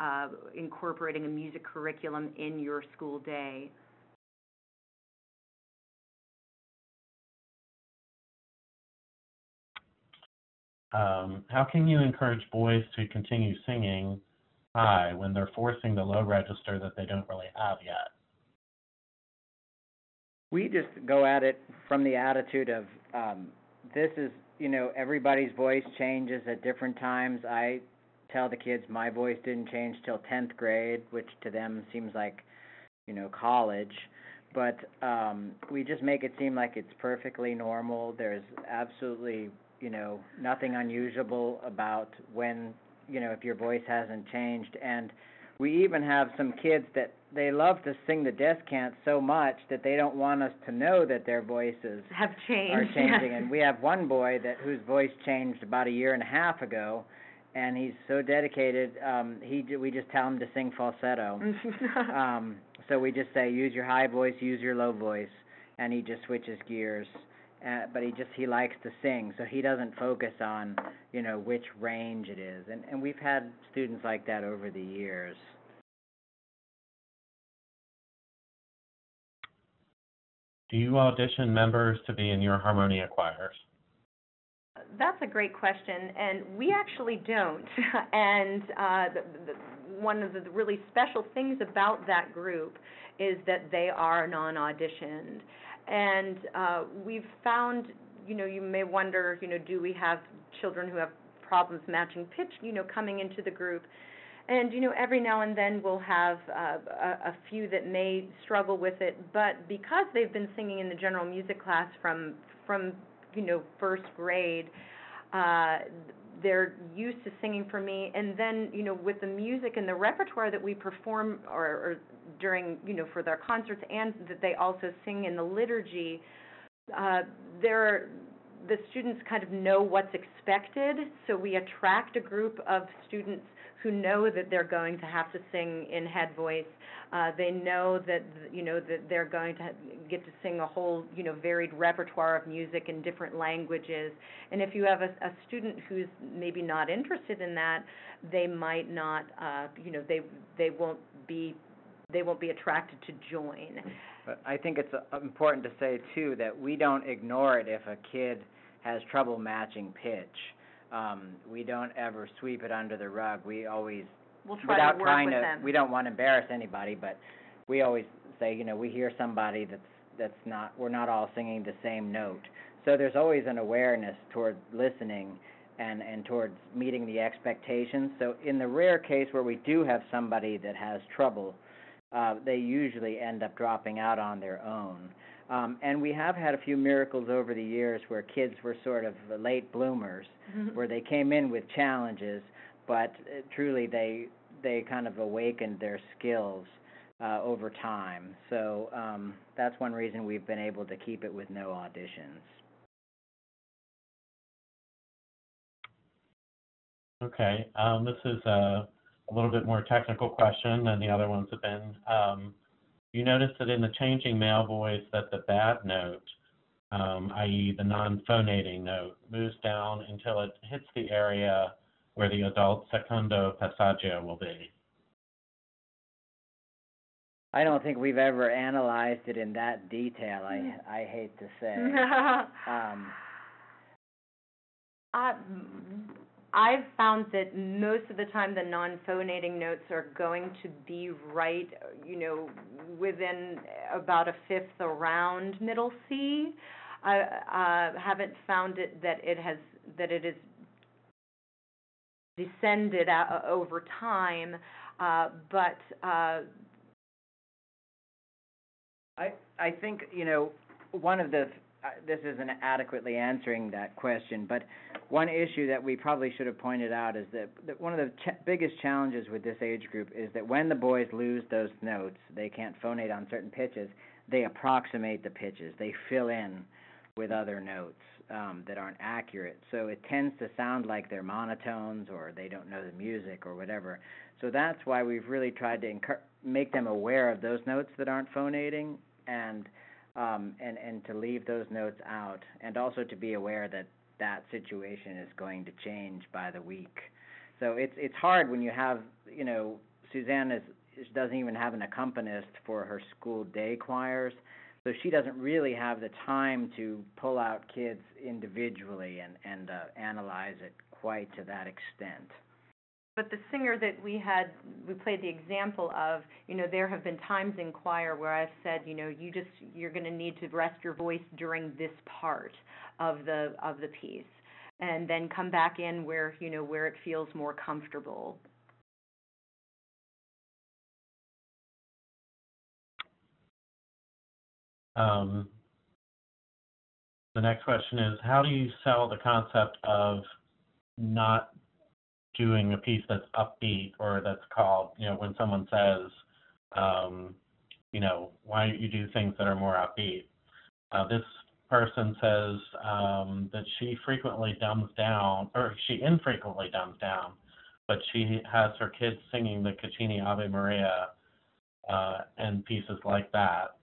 incorporating a music curriculum in your school day. How can you encourage boys to continue singing high when they're forcing the low register that they don't really have yet? We just go at it from the attitude of this is, everybody's voice changes at different times. I tell the kids my voice didn't change till 10th grade, which to them seems like, college. But we just make it seem like it's perfectly normal. There's absolutely, nothing unusual about when, if your voice hasn't changed. And we even have some kids that they love to sing the descant so much that they don't want us to know that their voices have changed. Are changing. And we have one boy whose voice changed about a year and a half ago, and he's so dedicated. We just tell him to sing falsetto. So we just say, use your high voice, use your low voice, and he just switches gears. But he likes to sing, so he doesn't focus on, which range it is. And we've had students like that over the years. Do you audition members to be in your harmonia choirs? That's a great question, and we actually don't. And one of the really special things about that group is that they are non-auditioned. And we've found, you may wonder, do we have children who have problems matching pitch, coming into the group? And, every now and then we'll have a few that may struggle with it, but because they've been singing in the general music class from first grade, they're used to singing for me. And then, with the music and the repertoire that we perform or during, for their concerts, and that they also sing in the liturgy, the students kind of know what's expected, so we attract a group of students who know that they're going to have to sing in head voice. They know that, that they're going to get to sing a whole, varied repertoire of music in different languages. And if you have a student who's maybe not interested in that, they might not, they won't be attracted to join. But I think it's important to say, too, that we don't ignore it if a kid has trouble matching pitch. We don't ever sweep it under the rug. We always, We'll try to work with them. we don't want to embarrass anybody, but we always say, we hear somebody that's not, we're not all singing the same note. So there's always an awareness toward listening and towards meeting the expectations. So in the rare case where we do have somebody that has trouble, they usually end up dropping out on their own. And we have had a few miracles over the years where kids were sort of late bloomers, where they came in with challenges, but truly they kind of awakened their skills over time. So that's one reason we've been able to keep it with no auditions. Okay, this is a little bit more technical question than the other ones have been. You notice that in the changing male voice that the bad note, i.e. the non-phonating note, moves down until it hits the area where the adult secondo passaggio will be. I don't think we've ever analyzed it in that detail, I hate to say. I've found that most of the time the non-phonating notes are going to be right, within about a fifth around middle C. I haven't found it that it is descended over time, but I think, one of the this isn't adequately answering that question, but one issue that we probably should have pointed out is that one of the biggest challenges with this age group is that when the boys lose those notes, they can't phonate on certain pitches, they approximate the pitches. They fill in with other notes that aren't accurate. So it tends to sound like they're monotones or they don't know the music or whatever. So that's why we've really tried to make them aware of those notes that aren't phonating and to leave those notes out, and also to be aware that that situation is going to change by the week. So it's hard when you have, Suzanne doesn't even have an accompanist for her school day choirs, so she doesn't really have the time to pull out kids individually and analyze it quite to that extent. But the singer that we played the example of, there have been times in choir where I've said, you're going to need to rest your voice during this part of the piece, and then come back in where it feels more comfortable. The next question is, how do you sell the concept of not doing a piece that's upbeat, or that's called, when someone says, why don't you do things that are more upbeat? This person says that she infrequently dumbs down, but she has her kids singing the Caccini Ave Maria and pieces like that.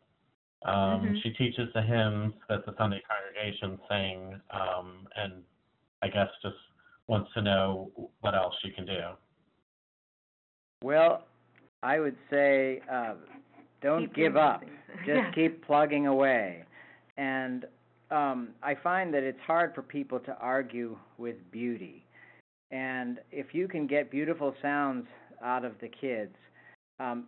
She teaches the hymns that the Sunday congregation sing, and I guess just wants to know what else she can do. Well, I would say don't give up. Just keep plugging away. And I find that it's hard for people to argue with beauty. And if you can get beautiful sounds out of the kids,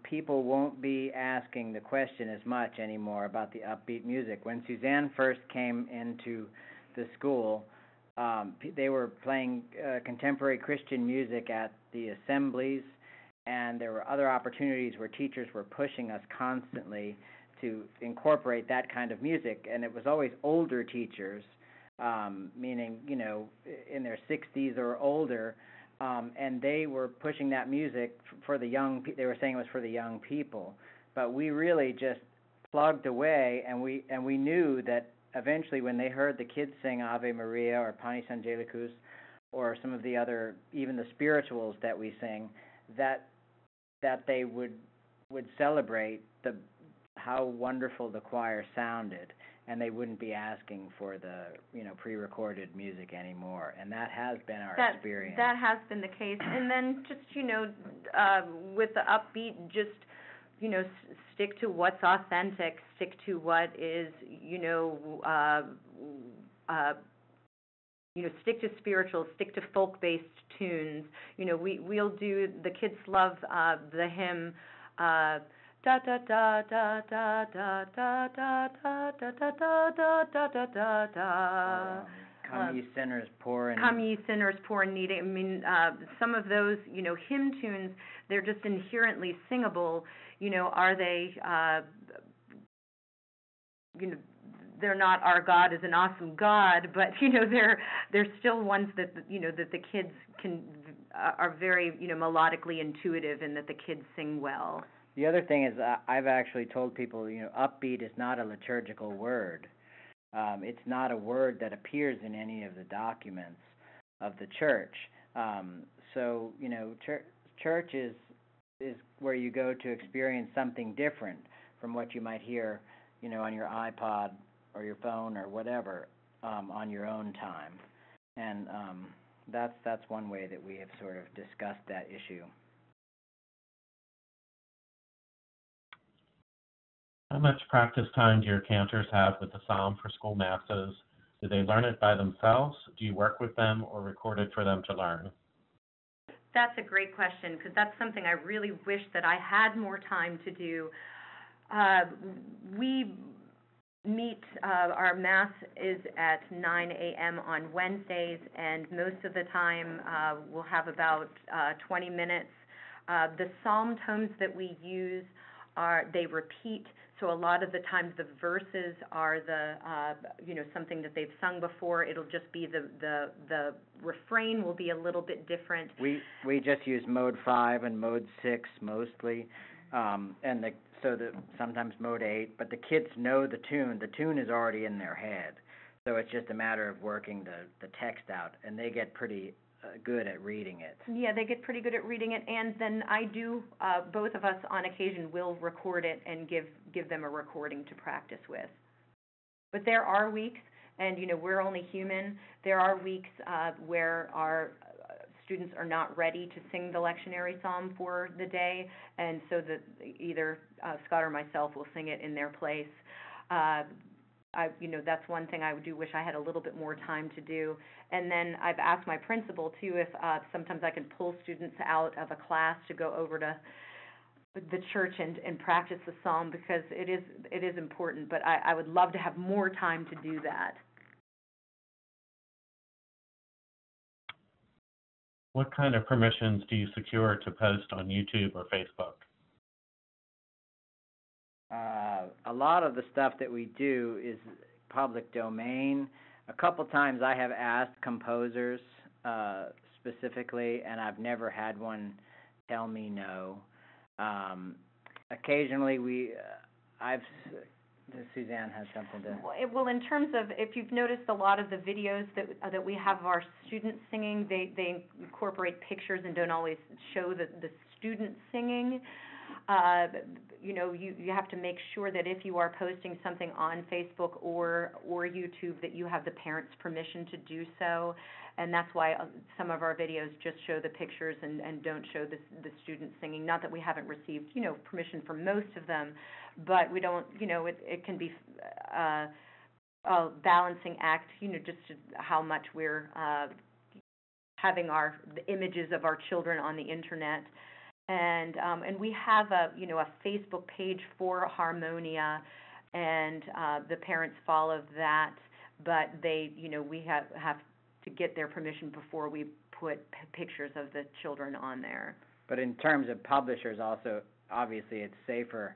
people won't be asking the question as much anymore about the upbeat music. When Suzanne first came into the school, they were playing contemporary Christian music at the assemblies, and there were other opportunities where teachers were pushing us constantly to incorporate that kind of music, and it was always older teachers, meaning, in their 60s or older, and they were pushing that music for the young they were saying it was for the young people. But we really just plugged away, and we knew that eventually when they heard the kids sing Ave Maria or Panis Angelicus or some of the other, even the spirituals that we sing, that they would celebrate how wonderful the choir sounded, and they wouldn't be asking for the pre-recorded music anymore. And that has been our experience. That has been the case. And then just with the upbeat, just stick to what's authentic, stick to what is stick to spiritual, stick to folk-based tunes. We'll do, the kids love the hymn, da da da da da da da da da da da da da da da da. Come ye sinners poor and Come ye sinners poor and needy. I mean, some of those, hymn tunes, they're just inherently singable. Are they, they're not "Our God is an awesome God," but they're still ones that that the kids are very melodically intuitive, and that the kids sing well. The other thing is, I've actually told people, upbeat is not a liturgical word. It's not a word that appears in any of the documents of the church. So church is where you go to experience something different from what you might hear, on your iPod or your phone or whatever, on your own time. And that's one way that we have sort of discussed that issue. How much practice time do your cantors have with the psalm for school masses? Do they learn it by themselves? Do you work with them or record it for them to learn? That's a great question, because that's something I really wish that I had more time to do. We meet, our Mass is at 9 a.m. on Wednesdays, and most of the time we'll have about 20 minutes. The psalm tomes that we use they repeat, so a lot of the times the verses are the something that they've sung before. It'll just be the refrain will be a little bit different. We just use mode 5 and mode 6 mostly, sometimes mode 8. But the kids know the tune. The tune is already in their head, so it's just a matter of working the text out, and they get pretty good at reading it. Yeah, they get pretty good at reading it, and then I do, both of us on occasion will record it and give them a recording to practice with. But there are weeks, and we're only human, there are weeks where our students are not ready to sing the lectionary psalm for the day, and so that either Scott or myself will sing it in their place. That's one thing I do wish I had a little bit more time to do. And then I've asked my principal, too, if sometimes I can pull students out of a class to go over to the church and practice the psalm, because it is important, but I would love to have more time to do that. What kind of permissions do you secure to post on YouTube or Facebook? A lot of the stuff that we do is public domain. A couple times I have asked composers specifically, and I've never had one tell me no. Occasionally Suzanne has something to... Well, in terms of, if you've noticed, a lot of the videos that we have of our students singing, they incorporate pictures and don't always show the students singing. You have to make sure that if you are posting something on Facebook or YouTube, that you have the parents' permission to do so, and that's why some of our videos just show the pictures and don't show the students singing. Not that we haven't received permission from most of them, but we don't. It can be a balancing act. Just how much we're having the images of our children on the internet. And we have a Facebook page for Harmonia, and the parents follow that, but they we have to get their permission before we put pictures of the children on there. But in terms of publishers, also obviously it's safer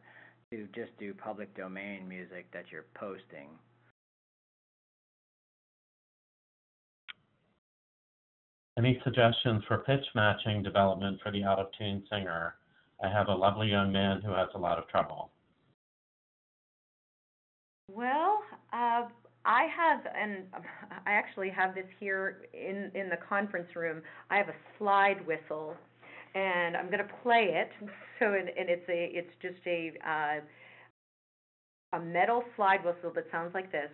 to just do public domain music that you're posting. Any suggestions for pitch matching development for the out-of-tune singer? I have a lovely young man who has a lot of trouble. Well, I have, and I actually have this here in the conference room. I have a slide whistle, and I'm going to play it. So, and it's just a metal slide whistle that sounds like this.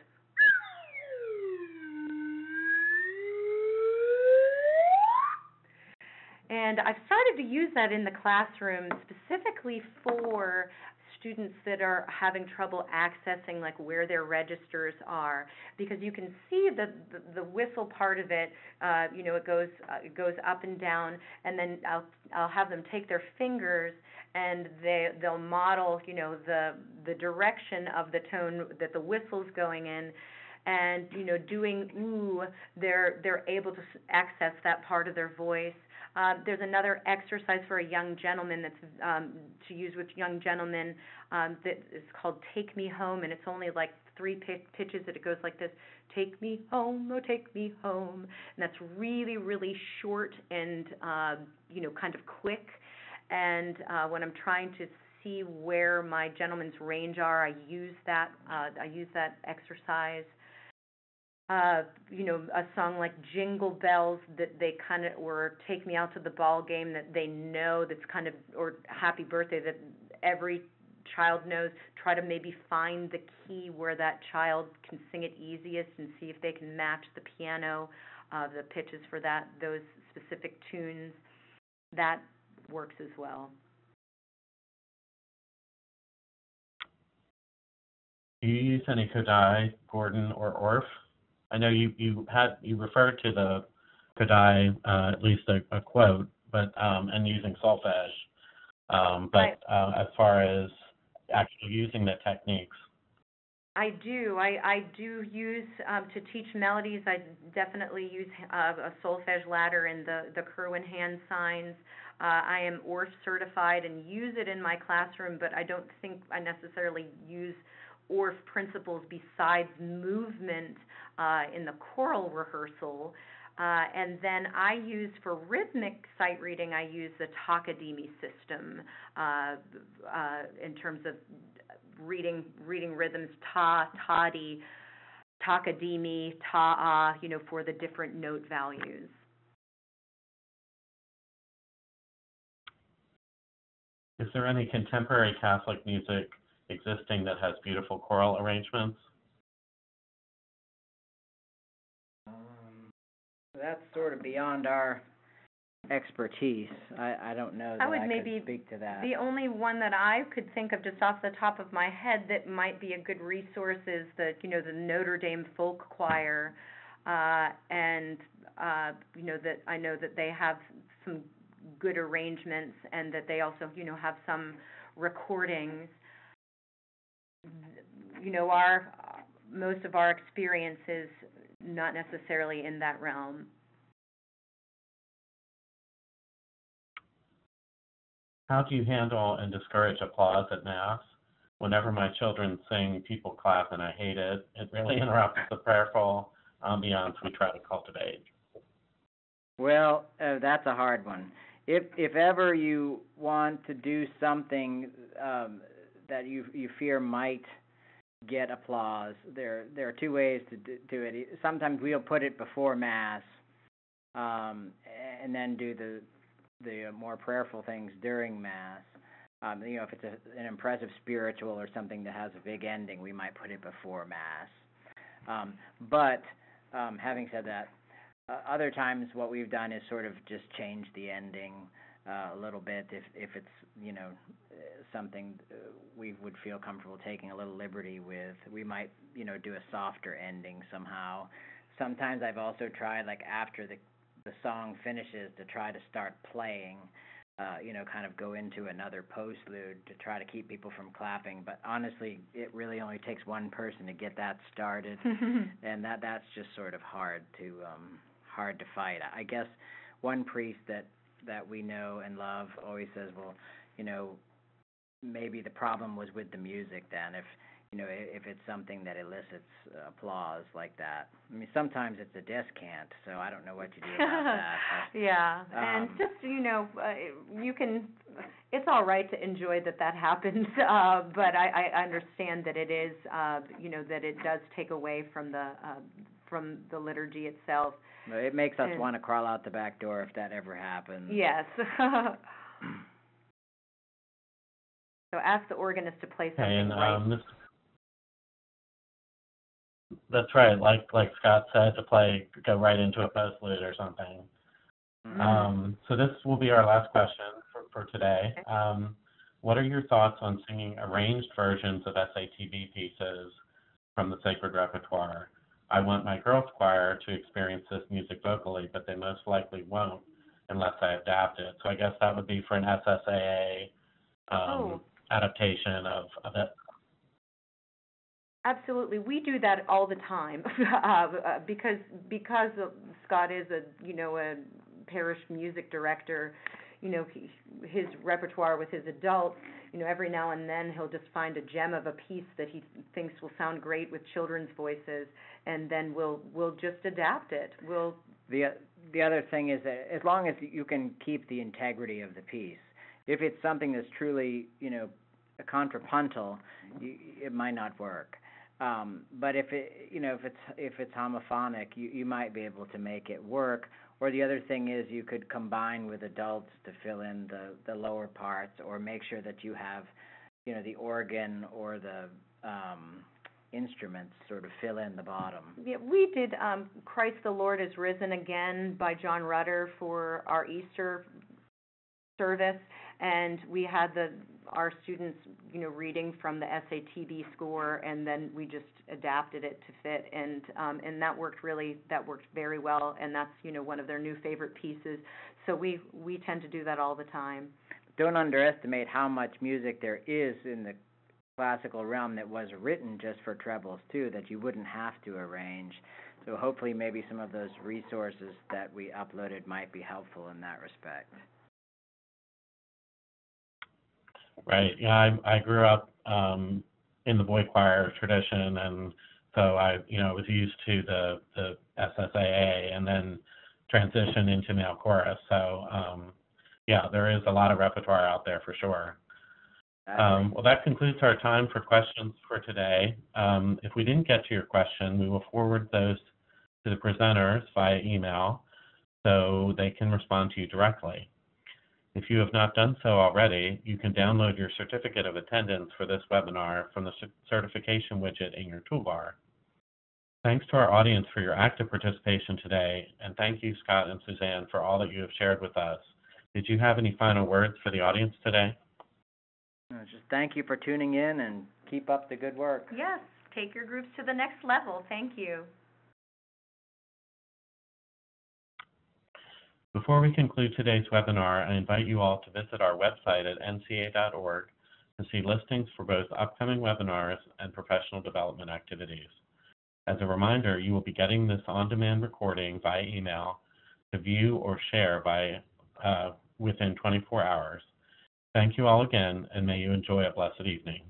And I've started to use that in the classroom specifically for students that are having trouble accessing like where their registers are, because you can see the whistle part of it. It goes up and down, and then I'll have them take their fingers and they'll model the direction of the tone that the whistle's going in, and doing ooh, they're able to access that part of their voice. There's another exercise for a young gentleman that's to use with young gentlemen that is called Take Me Home, and it's only like 3 pitches that it goes like this: take me home, oh take me home. And that's really, really short and kind of quick. And when I'm trying to see where my gentlemen's range are, I use that exercise. A song like Jingle Bells that they kind of, or Take Me Out to the Ball Game, that they know, that's kind of, or Happy Birthday that every child knows. Try to maybe find the key where that child can sing it easiest and see if they can match the piano, the pitches for those specific tunes. That works as well. Do you use any Kodai, Gordon, or Orff? I know you referred to the Kodai, at least a quote, but and using solfege, Right. As far as actually using the techniques. I do. I do use, to teach melodies, I definitely use a solfege ladder and the Kerwin hand signs. I am Orff certified and use it in my classroom, but I don't think I necessarily use Orff principles besides movement in the choral rehearsal. And then I use, for rhythmic sight reading, I use the Takadimi system in terms of reading rhythms, ta, tadi, Takadimi, ta'a, for the different note values. Is there any contemporary Catholic music existing that has beautiful choral arrangements? That's sort of beyond our expertise. I don't know that I could speak to that. The only one that I could think of just off the top of my head that might be a good resource is the Notre Dame Folk Choir, and that I know that they have some good arrangements, and that they also have some recordings. Most of our experience is not necessarily in that realm. How do you handle and discourage applause at Mass? Whenever my children sing, people clap, and I hate it. It really interrupts the prayerful ambiance we try to cultivate. Well, that's a hard one. If ever you want to do something that you fear might get applause, there are 2 ways to do it. Sometimes we'll put it before Mass, and then do the more prayerful things during Mass. If it's an impressive spiritual or something that has a big ending, we might put it before Mass. But having said that, other times what we've done is sort of just change the ending a little bit if it's something we would feel comfortable taking a little liberty with. We might do a softer ending somehow. Sometimes I've also tried, like after the song finishes, to try to start playing, kind of go into another postlude to try to keep people from clapping. But honestly, it really only takes one person to get that started, and that's just sort of hard to fight. I guess one priest that we know and love always says, well, maybe the problem was with the music then. if it's something that elicits applause like that. I mean, sometimes it's a descant, so I don't know what to do about that. But, yeah, and just, you can, it's all right to enjoy that happens, but I understand that it is, that it does take away from the liturgy itself. it makes us want to crawl out the back door if that ever happens. Yes. So ask the organist to play something right. That's right. Like Scott said, to go right into a postlude or something. So this will be our last question for today. Okay. What are your thoughts on singing arranged versions of SATB pieces from the sacred repertoire? I want my girls' choir to experience this music vocally, but they most likely won't unless I adapt it. So I guess that would be for an SSAA adaptation of it. Absolutely, we do that all the time because Scott is a parish music director. His repertoire with his adults. Every now and then he'll just find a gem of a piece that he thinks will sound great with children's voices, and then we'll just adapt it. The other thing is that as long as you can keep the integrity of the piece, if it's something that's truly a contrapuntal, it might not work. But if it's homophonic, you might be able to make it work. Or the other thing is you could combine with adults to fill in the lower parts, or make sure that you have, the organ or the instruments sort of fill in the bottom. Yeah, we did Christ the Lord is Risen Again by John Rutter for our Easter service, and we had our students, reading from the SATB score, and then we just adapted it to fit, and that worked very well, and that's one of their new favorite pieces. So we tend to do that all the time. Don't underestimate how much music there is in the classical realm that was written just for trebles too, that you wouldn't have to arrange. So hopefully maybe some of those resources that we uploaded might be helpful in that respect. Right. Yeah, I grew up in the boy choir tradition, and so I was used to the SSAA, and then transitioned into male chorus. So yeah, there is a lot of repertoire out there for sure. Well, that concludes our time for questions for today. If we didn't get to your question, we will forward those to the presenters via email so they can respond to you directly. If you have not done so already, you can download your certificate of attendance for this webinar from the certification widget in your toolbar. Thanks to our audience for your active participation today, and thank you, Scott and Suzanne, for all that you have shared with us. Did you have any final words for the audience today? Just thank you for tuning in, and keep up the good work. Yes, take your groups to the next level. Thank you. Before we conclude today's webinar, I invite you all to visit our website at ncea.org to see listings for both upcoming webinars and professional development activities. As a reminder, you will be getting this on-demand recording via email to view or share within 24 hours. Thank you all again, and may you enjoy a blessed evening.